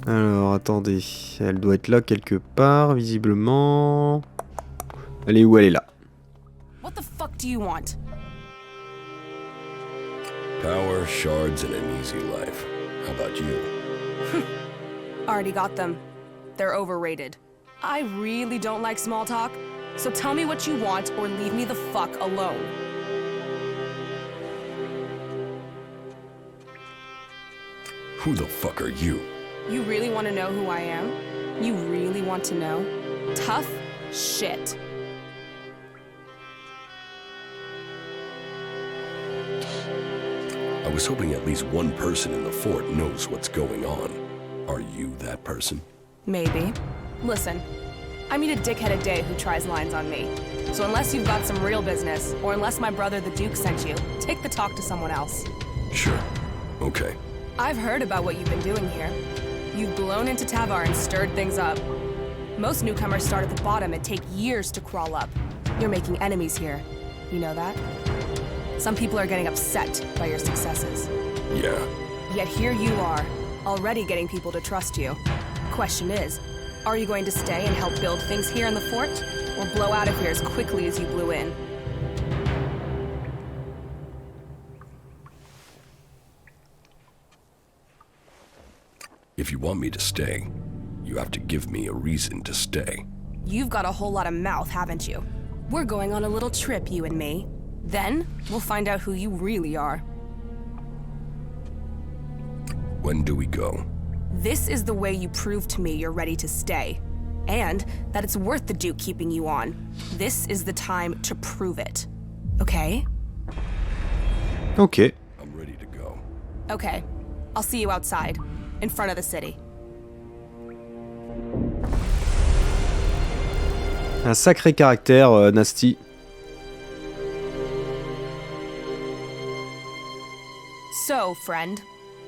Alors, attendez. Elle doit être là quelque part, visiblement. Elle est où? Elle est là. What the fuck do you want? Power, shards, and an easy life. How about you? Already got them. They're overrated. I really don't like small talk, so tell me what you want or leave me the fuck alone. Who the fuck are you? You really want to know who I am? You really want to know? Tough shit. I was hoping at least one person in the fort knows what's going on. Are you that person? Maybe. Listen, I meet a dickhead a day who tries lines on me. So unless you've got some real business, or unless my brother the Duke sent you, take the talk to someone else. Sure. Okay. I've heard about what you've been doing here. You've blown into Tavar and stirred things up. Most newcomers start at the bottom and take years to crawl up. You're making enemies here. You know that? Some people are getting upset by your successes. Yeah. Yet here you are, already getting people to trust you. Question is, are you going to stay and help build things here in the fort, or blow out of here as quickly as you blew in? If you want me to stay, you have to give me a reason to stay. You've got a whole lot of mouth, haven't you? We're going on a little trip, you and me. Then, we'll find out who you really are. When do we go? This is the way you prove to me you're ready to stay. And that it's worth the Duke keeping you on. This is the time to prove it. Okay? Ok. I'm ready to go. Okay. I'll see you outside, in front of the city. Un sacré caractère, Nasty. So, friend,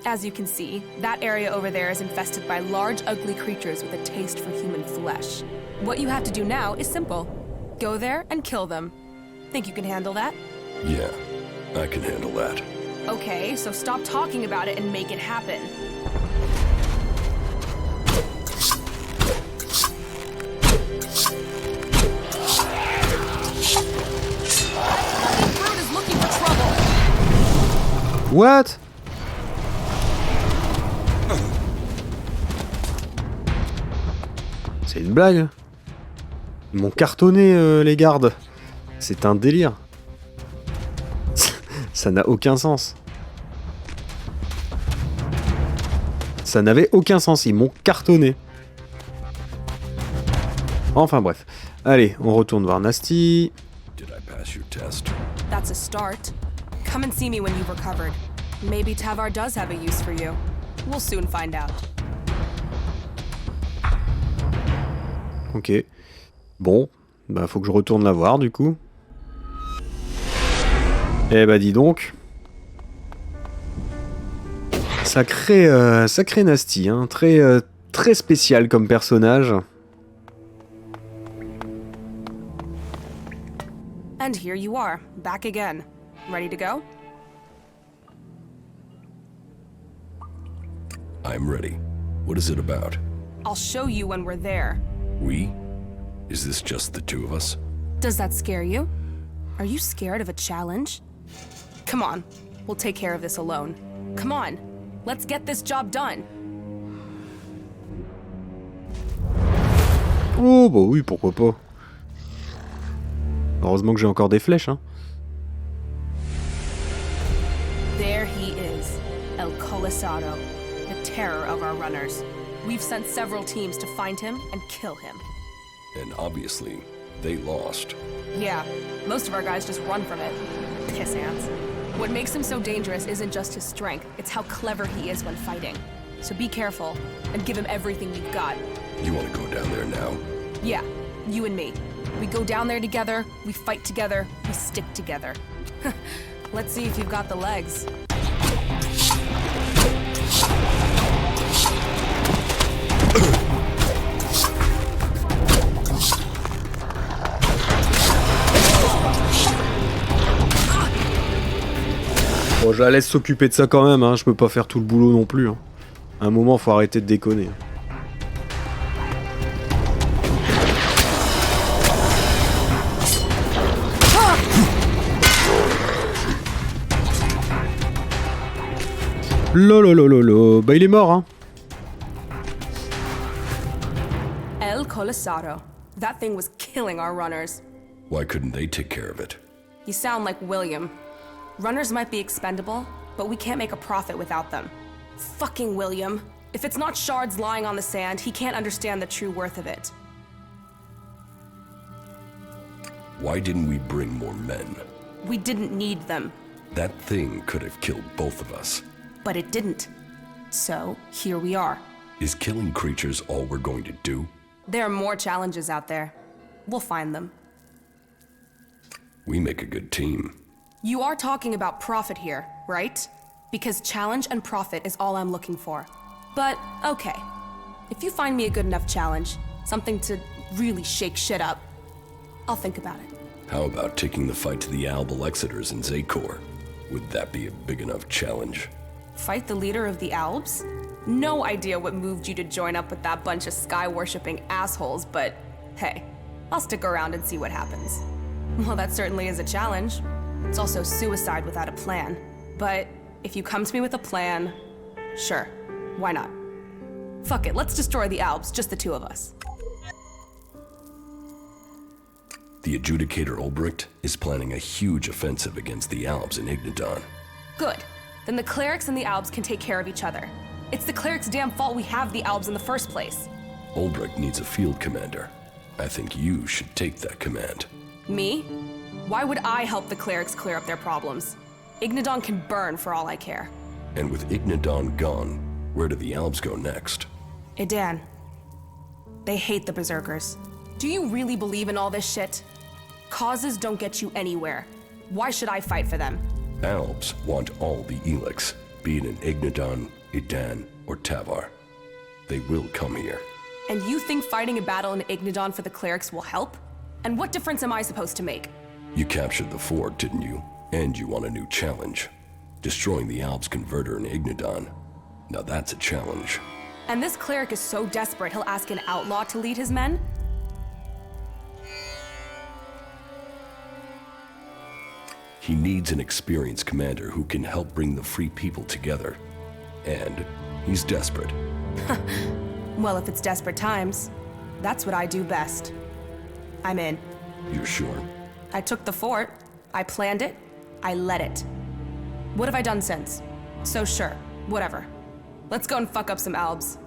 as you can see, that area over there is infested by large, ugly creatures with a taste for human flesh. What you have to do now is simple. Go there and kill them. Think you can handle that? Yeah, I can handle that. Okay, so stop talking about it and make it happen. Bird is looking for trouble. What? C'est une blague. Ils m'ont cartonné les gardes. C'est un délire. Ça n'a aucun sens. Ça n'avait aucun sens, ils m'ont cartonné. Enfin bref. Allez, on retourne voir Nasty. Did I pass your test? That's a start. Come and see me when you've recovered. Maybe Tavar does have a use for you. We'll soon find out. Ok. Bon, bah faut que je retourne la voir du coup. Eh bah dis donc. Sacré nasty, hein. Très spécial comme personnage. And here you are, back again. Ready to go? I'm ready. What is it about? I'll show you when we're there. We? Is this just the two of us? Does that scare you? Are you scared of a challenge? Come on, we'll take care of this alone. Come on, let's get this job done. Oh bah oui, pourquoi pas. Heureusement que j'ai encore des flèches, hein. There he is, El Colisado, the terror of our runners. We've sent several teams to find him and kill him. And obviously, they lost. Yeah, most of our guys just run from it. Piss ants. What makes him so dangerous isn't just his strength, it's how clever he is when fighting. So be careful, and give him everything you've got. You want to go down there now? Yeah, you and me. We go down there together, we fight together, we stick together. Let's see if you've got the legs. Bon, je la laisse s'occuper de ça quand même, hein. Je peux pas faire tout le boulot non plus, hein. À un moment, faut arrêter de déconner. Lololololo, bah il est mort, hein. El Colisado. That thing was killing our runners. Why couldn't they take care of it? You sound like William. Runners might be expendable, but we can't make a profit without them. Fucking William. If it's not shards lying on the sand, he can't understand the true worth of it. Why didn't we bring more men? We didn't need them, That thing could have killed both of us. but it didn't. So, here we are. Is killing creatures all we're going to do? There are more challenges out there. We'll find them. We make a good team. You are talking about profit here, right? Because challenge and profit is all I'm looking for. But, okay. If you find me a good enough challenge, something to really shake shit up, I'll think about it. How about taking the fight to the Alexeters in Zakor? Would that be a big enough challenge? Fight the leader of the Albs? No idea what moved you to join up with that bunch of sky-worshipping assholes, but hey, I'll stick around and see what happens. Well, that certainly is a challenge. It's also suicide without a plan. But if you come to me with a plan, sure, why not? Fuck it, let's destroy the Albs, just the two of us. The Adjudicator Ulbricht is planning a huge offensive against the Albs in Ignadon. Good. Then the clerics and the Albs can take care of each other. It's the clerics' damn fault we have the Albs in the first place. Ulbricht needs a field commander. I think you should take that command. Me? Why would I help the clerics clear up their problems? Ignadon can burn for all I care. And with Ignadon gone, where do the Albs go next? Edan. They hate the Berserkers. Do you really believe in all this shit? Causes don't get you anywhere. Why should I fight for them? Albs want all the Elex, be it in Ignadon, Edan, or Tavar. They will come here. And you think fighting a battle in Ignadon for the clerics will help? And what difference am I supposed to make? You captured the fort, didn't you? And you want a new challenge. Destroying the Albs converter in Ignadon. Now that's a challenge. And this cleric is so desperate he'll ask an outlaw to lead his men? He needs an experienced commander who can help bring the free people together. And he's desperate. Well, if it's desperate times, that's what I do best. I'm in. You're sure? I took the fort, I planned it, I led it. What have I done since? So sure, whatever. Let's go and fuck up some Albs.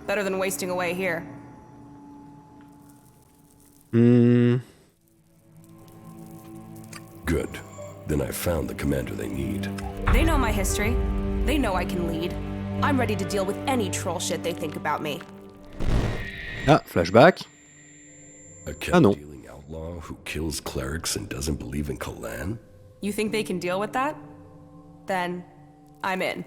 Better than wasting away here. Good. Then I found the commander they need. They know my history. They know I can lead. I'm ready to deal with any troll shit they think about me. Ah, flashback. A Ah non. cat-dealing outlaw who kills clerics and doesn't believe in Kalan? You think they can deal with that? Then, I'm in.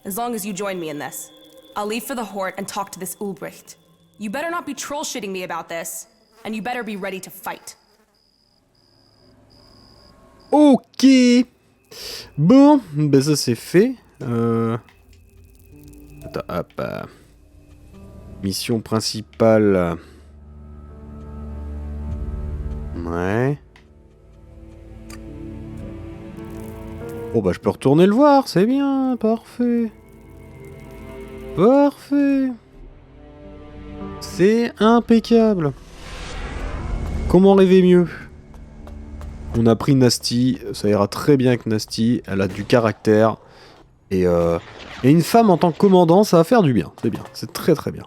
As long as you join me in this. I'll leave for the Hort and talk to this Ulbricht. You better not be troll-shitting me about this. And you better be ready to fight. Ok. Bon, ben ça c'est fait. Attends, hop. Mission principale. Ouais. Oh bah je peux retourner le voir, c'est bien, parfait. Parfait. C'est impeccable. Comment rêver mieux? On a pris Nasty, ça ira très bien avec Nasty, elle a du caractère. Et une femme en tant que commandant, ça va faire du bien, c'est bien, c'est très très bien.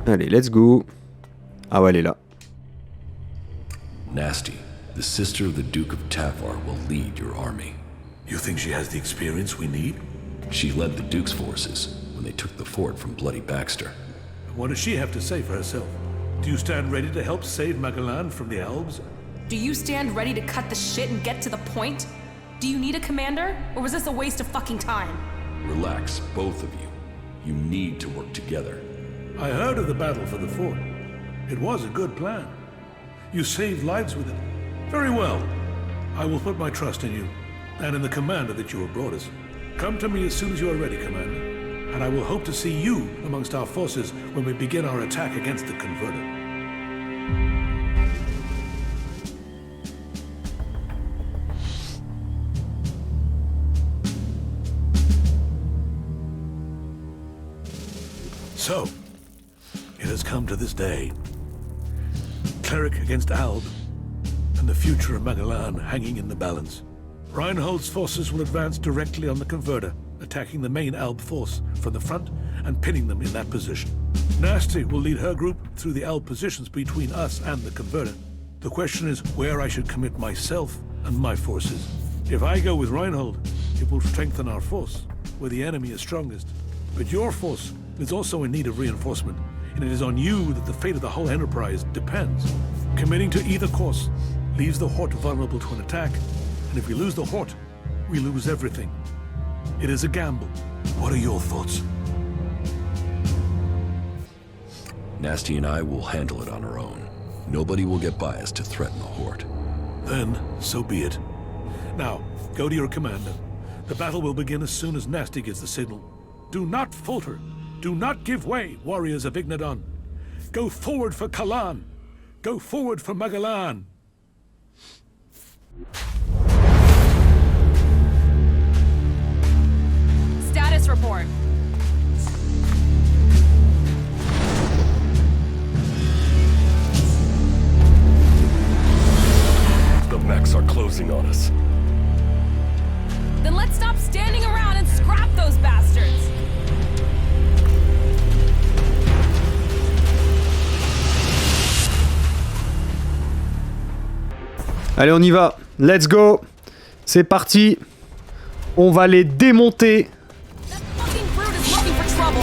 Allez, let's go. Ah ouais, elle est là. Nasty, the sister of the Duke of Tavar, will lead your army. You think she has the experience we need? She led the Duke's forces when they took the fort from Bloody Baxter. What does she have to say for herself? Do you stand ready to help save Magalan from the Albs? Do you stand ready to cut the shit and get to the point? Do you need a commander? Or was this a waste of fucking time? Relax, both of you. You need to work together. I heard of the battle for the fort. It was a good plan. You saved lives with it. Very well. I will put my trust in you, and in the commander that you have brought us. Come to me as soon as you are ready, Commander, and I will hope to see you amongst our forces when we begin our attack against the Converter. So, it has come to this day. Cleric against Alb, and the future of Magalan hanging in the balance. Reinhold's forces will advance directly on the Converter, attacking the main Alb force from the front and pinning them in that position. Nasty will lead her group through the Alb positions between us and the Converter. The question is where I should commit myself and my forces. If I go with Reinhold, it will strengthen our force, where the enemy is strongest. But your force is also in need of reinforcement, and it is on you that the fate of the whole enterprise depends. Committing to either course leaves the Hort vulnerable to an attack, and if we lose the Hort, we lose everything. It is a gamble. What are your thoughts? Nasty and I will handle it on our own. Nobody will get by us to threaten the Hort. Then, so be it. Now, go to your commander. The battle will begin as soon as Nasty gets the signal. Do not falter. Do not give way, warriors of Ignadon. Go forward for Kalan. Go forward for Magalan. Status report. The mechs are closing on us. Then let's stop standing around and scrap those bastards. Allez, on y va. Let's go. C'est parti. On va les démonter. That fucking brute is looking for trouble.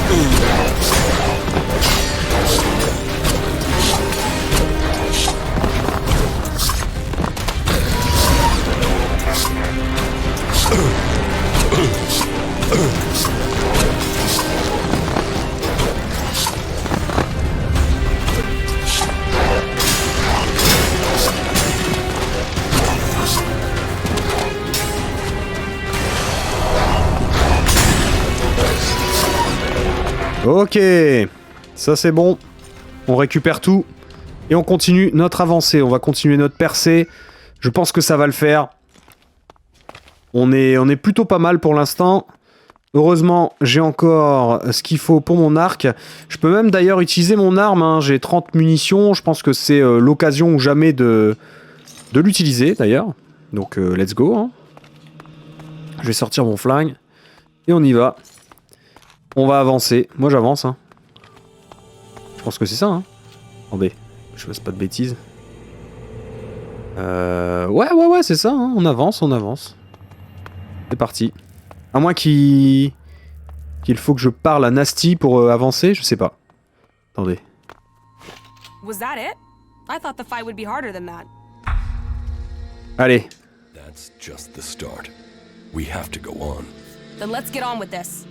Ok, ça c'est bon. On récupère tout et on continue notre avancée. On va continuer notre percée. Je pense que ça va le faire. On est plutôt pas mal pour l'instant. Heureusement, j'ai encore ce qu'il faut pour mon arc. Je peux même d'ailleurs utiliser mon arme. Hein. J'ai 30 munitions. Je pense que c'est l'occasion ou jamais de l'utiliser d'ailleurs. Donc let's go. Hein. Je vais sortir mon flingue. Et on y va. On va avancer. Moi j'avance. Hein. Je pense que c'est ça. Hein. En B. Je fasse pas de bêtises. Ouais, c'est ça, hein. On avance, on avance. C'est parti. À moins qu'il faut que je parle à Nasty pour avancer, je sais pas. Attendez. Was that it? I thought the fight would be harder than that. Allez. That's just the start. We have to go on. Then let's get on with this.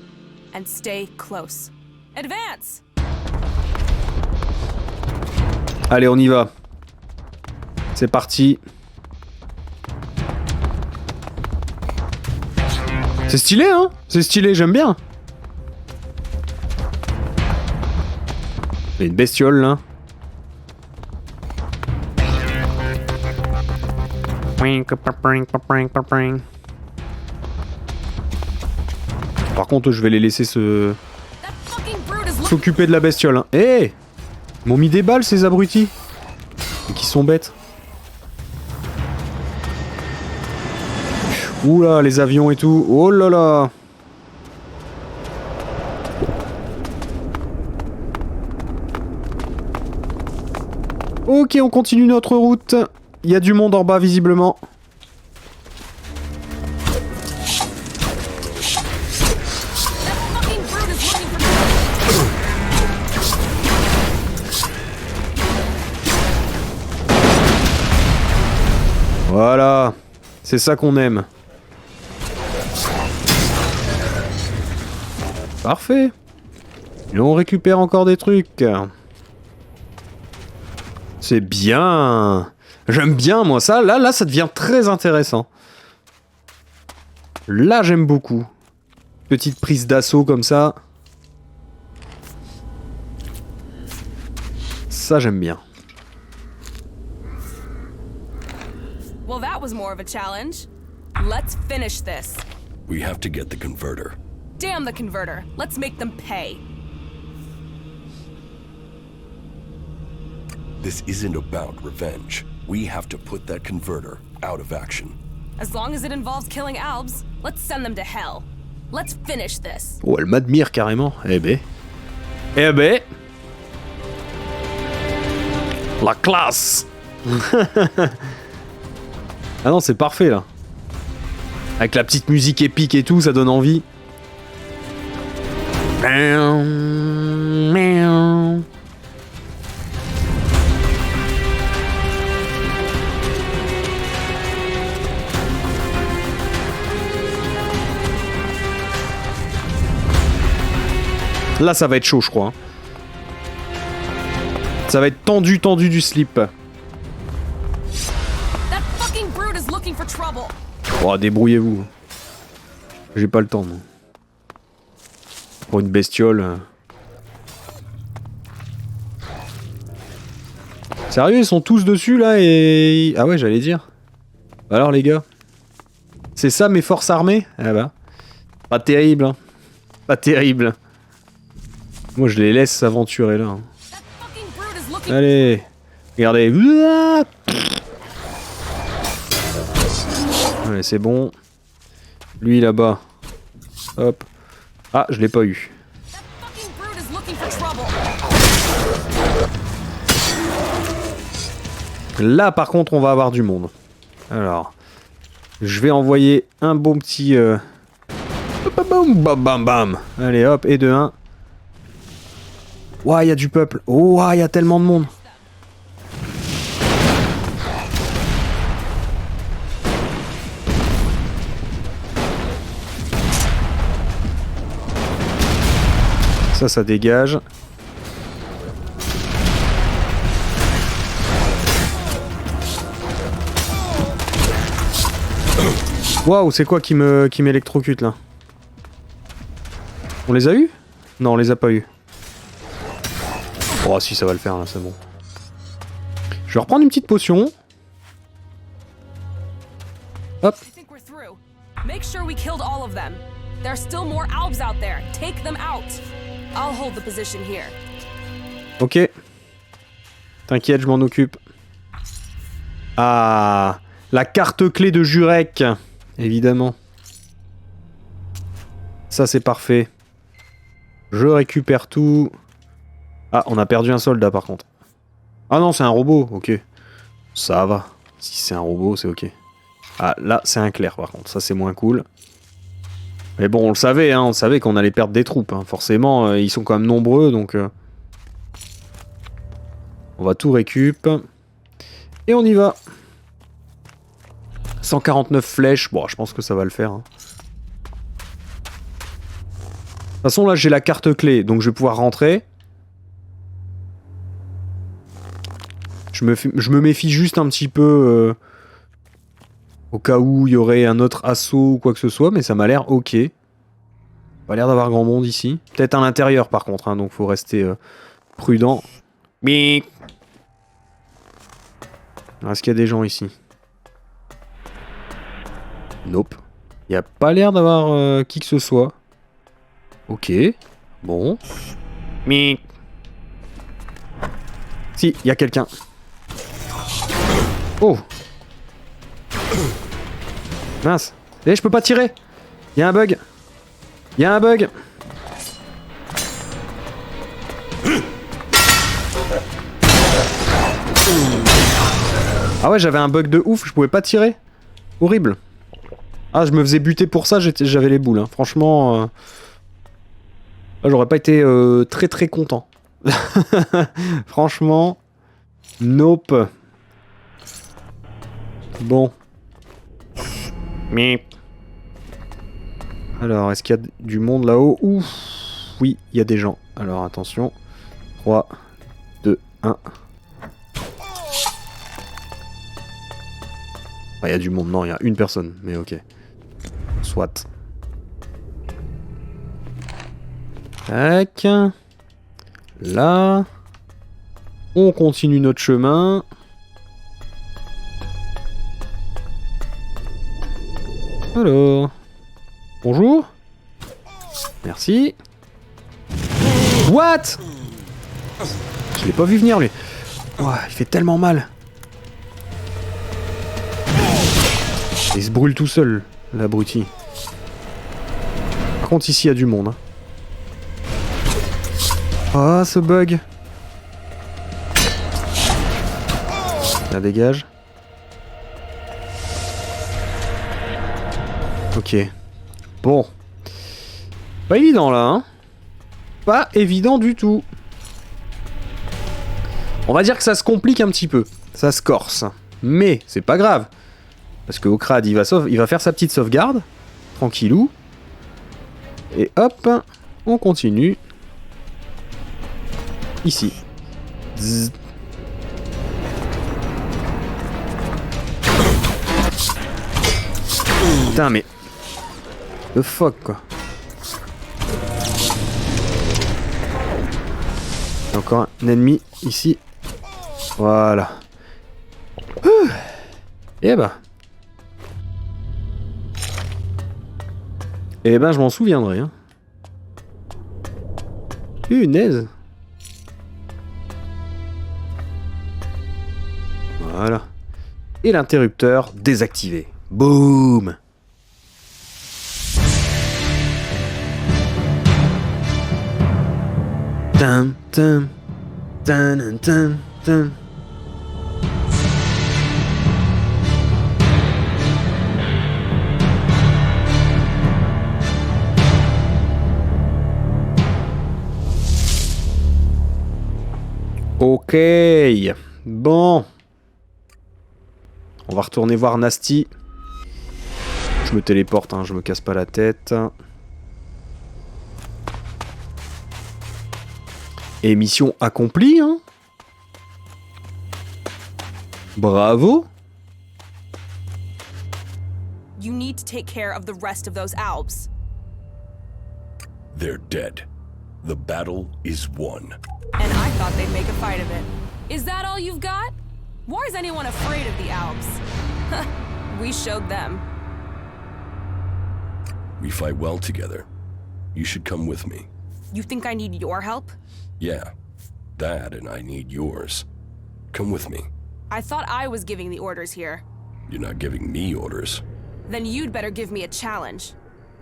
And stay close. Advance! Allez, on y va. C'est parti. C'est stylé, hein? C'est stylé, j'aime bien. Il y a une bestiole, là. Par contre, je vais les laisser s'occuper de la bestiole. Hein. Hé! Ils m'ont mis des balles, ces abrutis. Et qui sont bêtes. Oula, les avions et tout. Oh là là! Ok, on continue notre route. Il y a du monde en bas, visiblement. Voilà. C'est ça qu'on aime. Parfait. Et on récupère encore des trucs. C'est bien. J'aime bien, moi, ça. Là, ça devient très intéressant. Là, j'aime beaucoup. Petite prise d'assaut comme ça. Ça, j'aime bien. Well, that was more of a challenge. Let's finish this. We have to get the converter. Damn the converter. Let's make them pay. This isn't about revenge. We have to put that converter out of action. As long as it involves killing Albs, let's send them to hell. Let's finish this. Oh, elle m'admire carrément. Eh ben. Eh ben. La classe. Ah non, c'est parfait là. Avec la petite musique épique et tout, ça donne envie. Là, ça va être chaud, je crois. Ça va être tendu du slip. Oh, débrouillez-vous. J'ai pas le temps, non. Pour une bestiole. Sérieux, ils sont tous dessus, là, et... Ah ouais, j'allais dire. Alors, les gars. C'est ça, mes forces armées? Ah bah. Pas terrible, hein. Pas terrible. Moi, je les laisse s'aventurer, là. Hein. Allez. Regardez. Allez, c'est bon. Lui, là-bas. Hop. Ah, je l'ai pas eu. Là, par contre, on va avoir du monde. Alors. Je vais envoyer un bon petit... Bam, bam, bam, bam. Allez, hop, et de 1. Ouah, il y a du peuple. Oh, il y a tellement de monde. Ça dégage. Waouh, c'est quoi qui m'électrocute là? On les a eu? Non, on les a pas eu. Oh si, ça va le faire là, c'est bon. Je vais reprendre une petite potion. Hop. Make sure we killed all of them. There's still more Albs out there. Take them out. I'll hold the position here. Ok. T'inquiète, je m'en occupe. Ah, la carte clé de Jurek. Évidemment. Ça, c'est parfait. Je récupère tout. Ah, on a perdu un soldat, par contre. Ah non, c'est un robot. Ok. Ça va. Si c'est un robot, c'est ok. Ah, là, c'est un clair, par contre. Ça, c'est moins cool. Mais bon, on le savait, hein. On savait qu'on allait perdre des troupes. Hein. Forcément, ils sont quand même nombreux, donc... On va tout récup. Et on y va. 149 flèches. Bon, je pense que ça va le faire. Hein. De toute façon, là, j'ai la carte clé, donc je vais pouvoir rentrer. Je me méfie juste un petit peu... au cas où il y aurait un autre assaut ou quoi que ce soit, mais ça m'a l'air ok. Pas l'air d'avoir grand monde ici. Peut-être à l'intérieur, par contre, hein, donc faut rester prudent. Bing. Est-ce qu'il y a des gens ici? Nope. Il n'y a pas l'air d'avoir qui que ce soit. Ok. Bon. Mais... Si, il y a quelqu'un. Oh. Mince. Eh, je peux pas tirer. Il y a un bug. Il y a un bug. Ah ouais, j'avais un bug de ouf, je pouvais pas tirer. Horrible. Ah, je me faisais buter pour ça, j'avais les boules. Hein. Franchement, là, j'aurais pas été très très content. Franchement, nope. Bon. Mais... Alors, est-ce qu'il y a du monde là-haut? Ouf. Oui, il y a des gens. Alors, attention. 3, 2, 1... Ah, il y a du monde, non, il y a une personne, mais ok. Soit. Tac. Là. On continue notre chemin. Alors. Bonjour. Merci. What? Je l'ai pas vu venir, lui. Oh, il fait tellement mal. Il se brûle tout seul, l'abruti. Par contre, ici, il y a du monde. Hein. Ah, ce bug. Là, dégage. Ok. Bon. Pas évident, là, hein. Pas évident du tout. On va dire que ça se complique un petit peu. Ça se corse. Mais, c'est pas grave. Parce que Okrad, il va faire sa petite sauvegarde. Tranquillou. Et hop, on continue. Ici. Zzz. Putain, mais... The fuck, quoi. Encore un ennemi, ici. Voilà. Et bah... Eh ben, je m'en souviendrai. Hein. Punaise. Voilà. Et l'interrupteur désactivé. Boum. Tam, tam, tam, tam, tam. Ok, bon. On va retourner voir Nasty. Je me téléporte, hein, je me casse pas la tête. Et mission accomplie, hein. Bravo. You need to take care of the rest of those Alps. They're dead. The battle is won. And I thought they'd make a fight of it. Is that all you've got? Why is anyone afraid of the Alps? We showed them. We fight well together. You should come with me. You think I need your help? Yeah, that and I need yours. Come with me. I thought I was giving the orders here. You're not giving me orders. Then you'd better give me a challenge.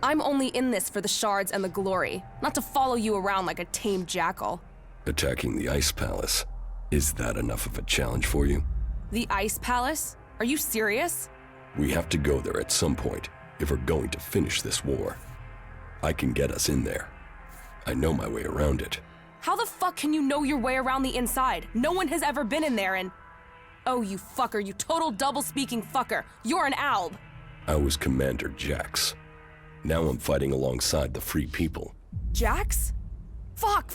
I'm only in this for the shards and the glory, not to follow you around like a tame jackal. Attacking the Ice Palace. Is that enough of a challenge for you? The Ice Palace? Are you serious? We have to go there at some point if we're going to finish this war. I can get us in there. I know my way around it. How the fuck can you know your way around the inside? No one has ever been in there and... Oh, you fucker, you total double-speaking fucker. You're an alb. I was Commander Jax. Now I'm fighting alongside the free people. Jax? Fuck.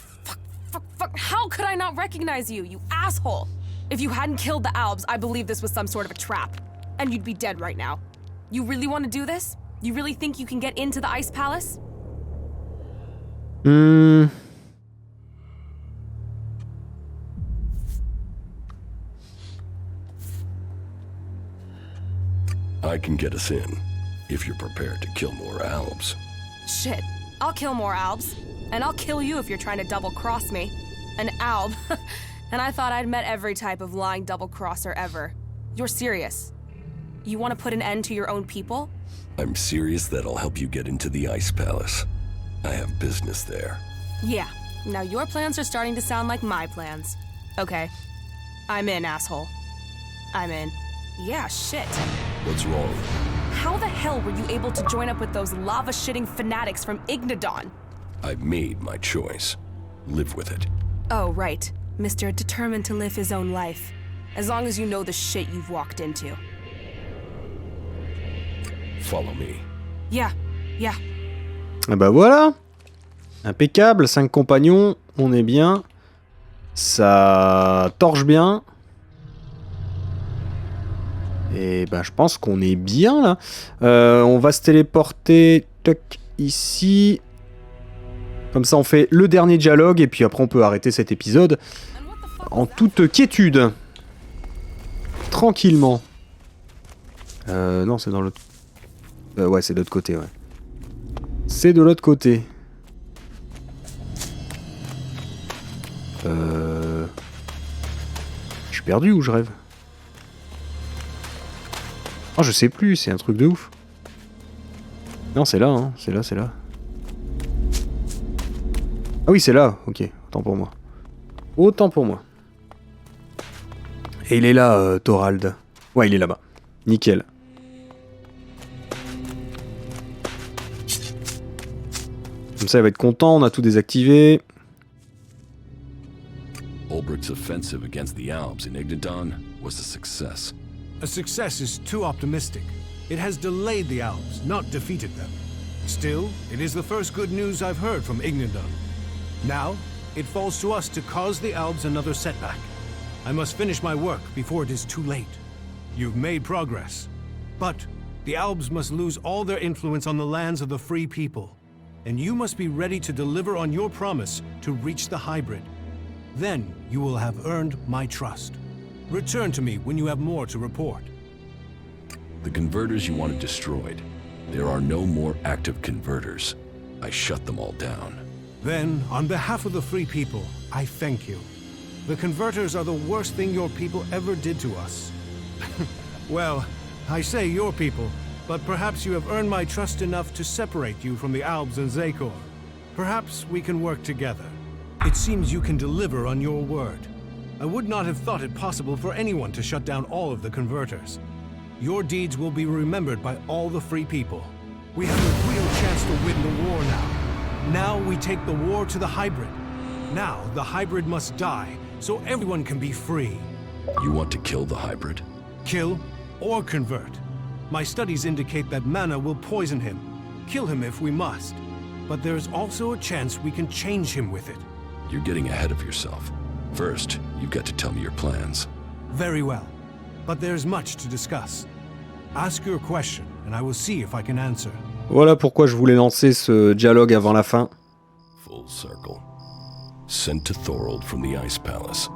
How could I not recognize you, you asshole? If you hadn't killed the albs, I believe this was some sort of a trap. And you'd be dead right now. You really want to do this? You really think you can get into the Ice Palace? I can get us in, if you're prepared to kill more albs. Shit, I'll kill more albs. And I'll kill you if you're trying to double-cross me. An alb. And I thought I'd met every type of lying double-crosser ever. You're serious? You want to put an end to your own people? I'm serious that I'll help you get into the Ice Palace. I have business there. Yeah, now your plans are starting to sound like my plans. Okay, I'm in, asshole. I'm in. Yeah, shit. What's wrong? How the hell were you able to join up with those lava-shitting fanatics from Ignadon? I've made my choice. Live with it. Oh, right. Mr. Determined to live his own life. As long as you know the shit you've walked into. Follow me. Yeah. Et bah voilà. Impeccable, 5 compagnons, on est bien. Ça torche bien. Et ben je pense qu'on est bien là. On va se téléporter ici. Comme ça on fait le dernier dialogue et puis après on peut arrêter cet épisode en toute quiétude. Tranquillement. Non c'est dans l'autre... ouais c'est de l'autre côté ouais. C'est de l'autre côté. Je suis perdu ou je rêve? Oh, je sais plus, c'est un truc de ouf. Non, c'est là, hein. C'est là. Ah oui, c'est là. Ok, autant pour moi. Et il est là, Thorald. Ouais, il est là-bas. Nickel. Comme ça, il va être content, on a tout désactivé. Ulbricht's offensive against the Alps in Ignadon was a success. A success is too optimistic. It has delayed the Alps, not defeated them. Still, it is the first good news I've heard from Ignadon. Now, it falls to us to cause the Alps another setback. I must finish my work before it is too late. You've made progress. But the Alps must lose all their influence on the lands of the free people. And you must be ready to deliver on your promise to reach the hybrid. Then you will have earned my trust. Return to me when you have more to report. The converters you wanted destroyed. There are no more active converters. I shut them all down. Then, on behalf of the free people, I thank you. The converters are the worst thing your people ever did to us. Well, I say your people, but perhaps you have earned my trust enough to separate you from the Albs and Zakor. Perhaps we can work together. It seems you can deliver on your word. I would not have thought it possible for anyone to shut down all of the converters. Your deeds will be remembered by all the free people. We have a real chance to win the war now. Now we take the war to the hybrid. Now the hybrid must die, so everyone can be free. You want to kill the hybrid? Kill or convert. My studies indicate that mana will poison him. Kill him if we must. But there's also a chance we can change him with it. You're getting ahead of yourself. First, you've got to tell me your plans. Very well. But there's much to discuss. Ask your question, and I will see if I can answer. Voilà pourquoi je voulais lancer ce dialogue avant la fin. Full circle. Sent to Thorold from the Ice Palace.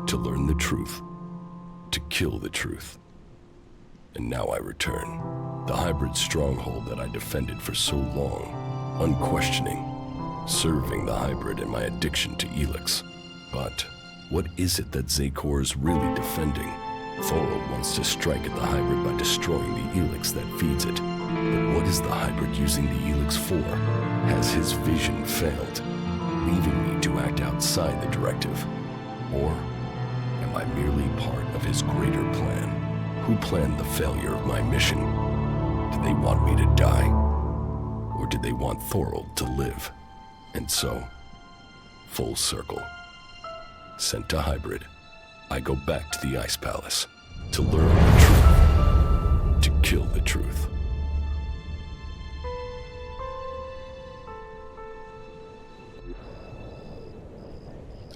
To learn the truth. To kill the truth. And now I return. The hybrid stronghold that I defended for so long. Unquestioning. Serving the hybrid and my addiction to Elex. But what is it that Zakor is really defending? Thorold wants to strike at the hybrid by destroying the Elex that feeds it. But what is the hybrid using the Elex for? Has his vision failed, leaving me to act outside the directive? Or am I merely part of his greater plan? Who planned the failure of my mission? Did they want me to die? Or did they want Thorold to live? And so, full circle. Sent to Hybrid, I go back to the Ice Palace to learn the truth, to kill the truth.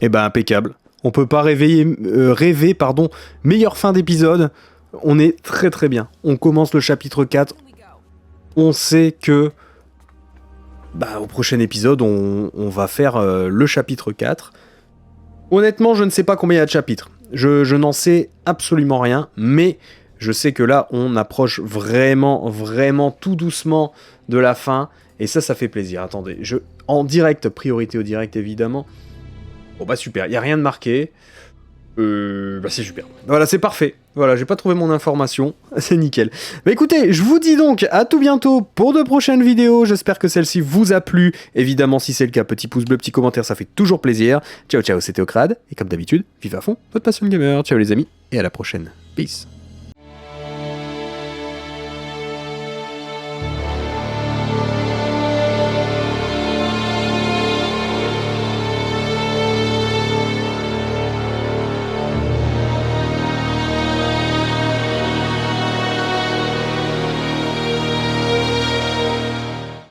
Eh ben impeccable. On peut pas rêver, meilleure fin d'épisode. On est très très bien. On commence le chapitre 4. On sait que au prochain épisode, on va faire le chapitre 4. Honnêtement, je ne sais pas combien il y a de chapitres. Je n'en sais absolument rien, mais je sais que là, on approche vraiment, vraiment tout doucement de la fin. Et ça fait plaisir. Attendez, en direct, priorité au direct évidemment. Bon bah super, il n'y a rien de marqué. C'est super. Voilà, c'est parfait. Voilà, j'ai pas trouvé mon information. C'est nickel. Bah écoutez, je vous dis donc à tout bientôt pour de prochaines vidéos. J'espère que celle-ci vous a plu. Évidemment, si c'est le cas, petit pouce bleu, petit commentaire, ça fait toujours plaisir. Ciao, ciao, c'était Okrad. Et comme d'habitude, vive à fond votre passion gamer. Ciao les amis, et à la prochaine. Peace.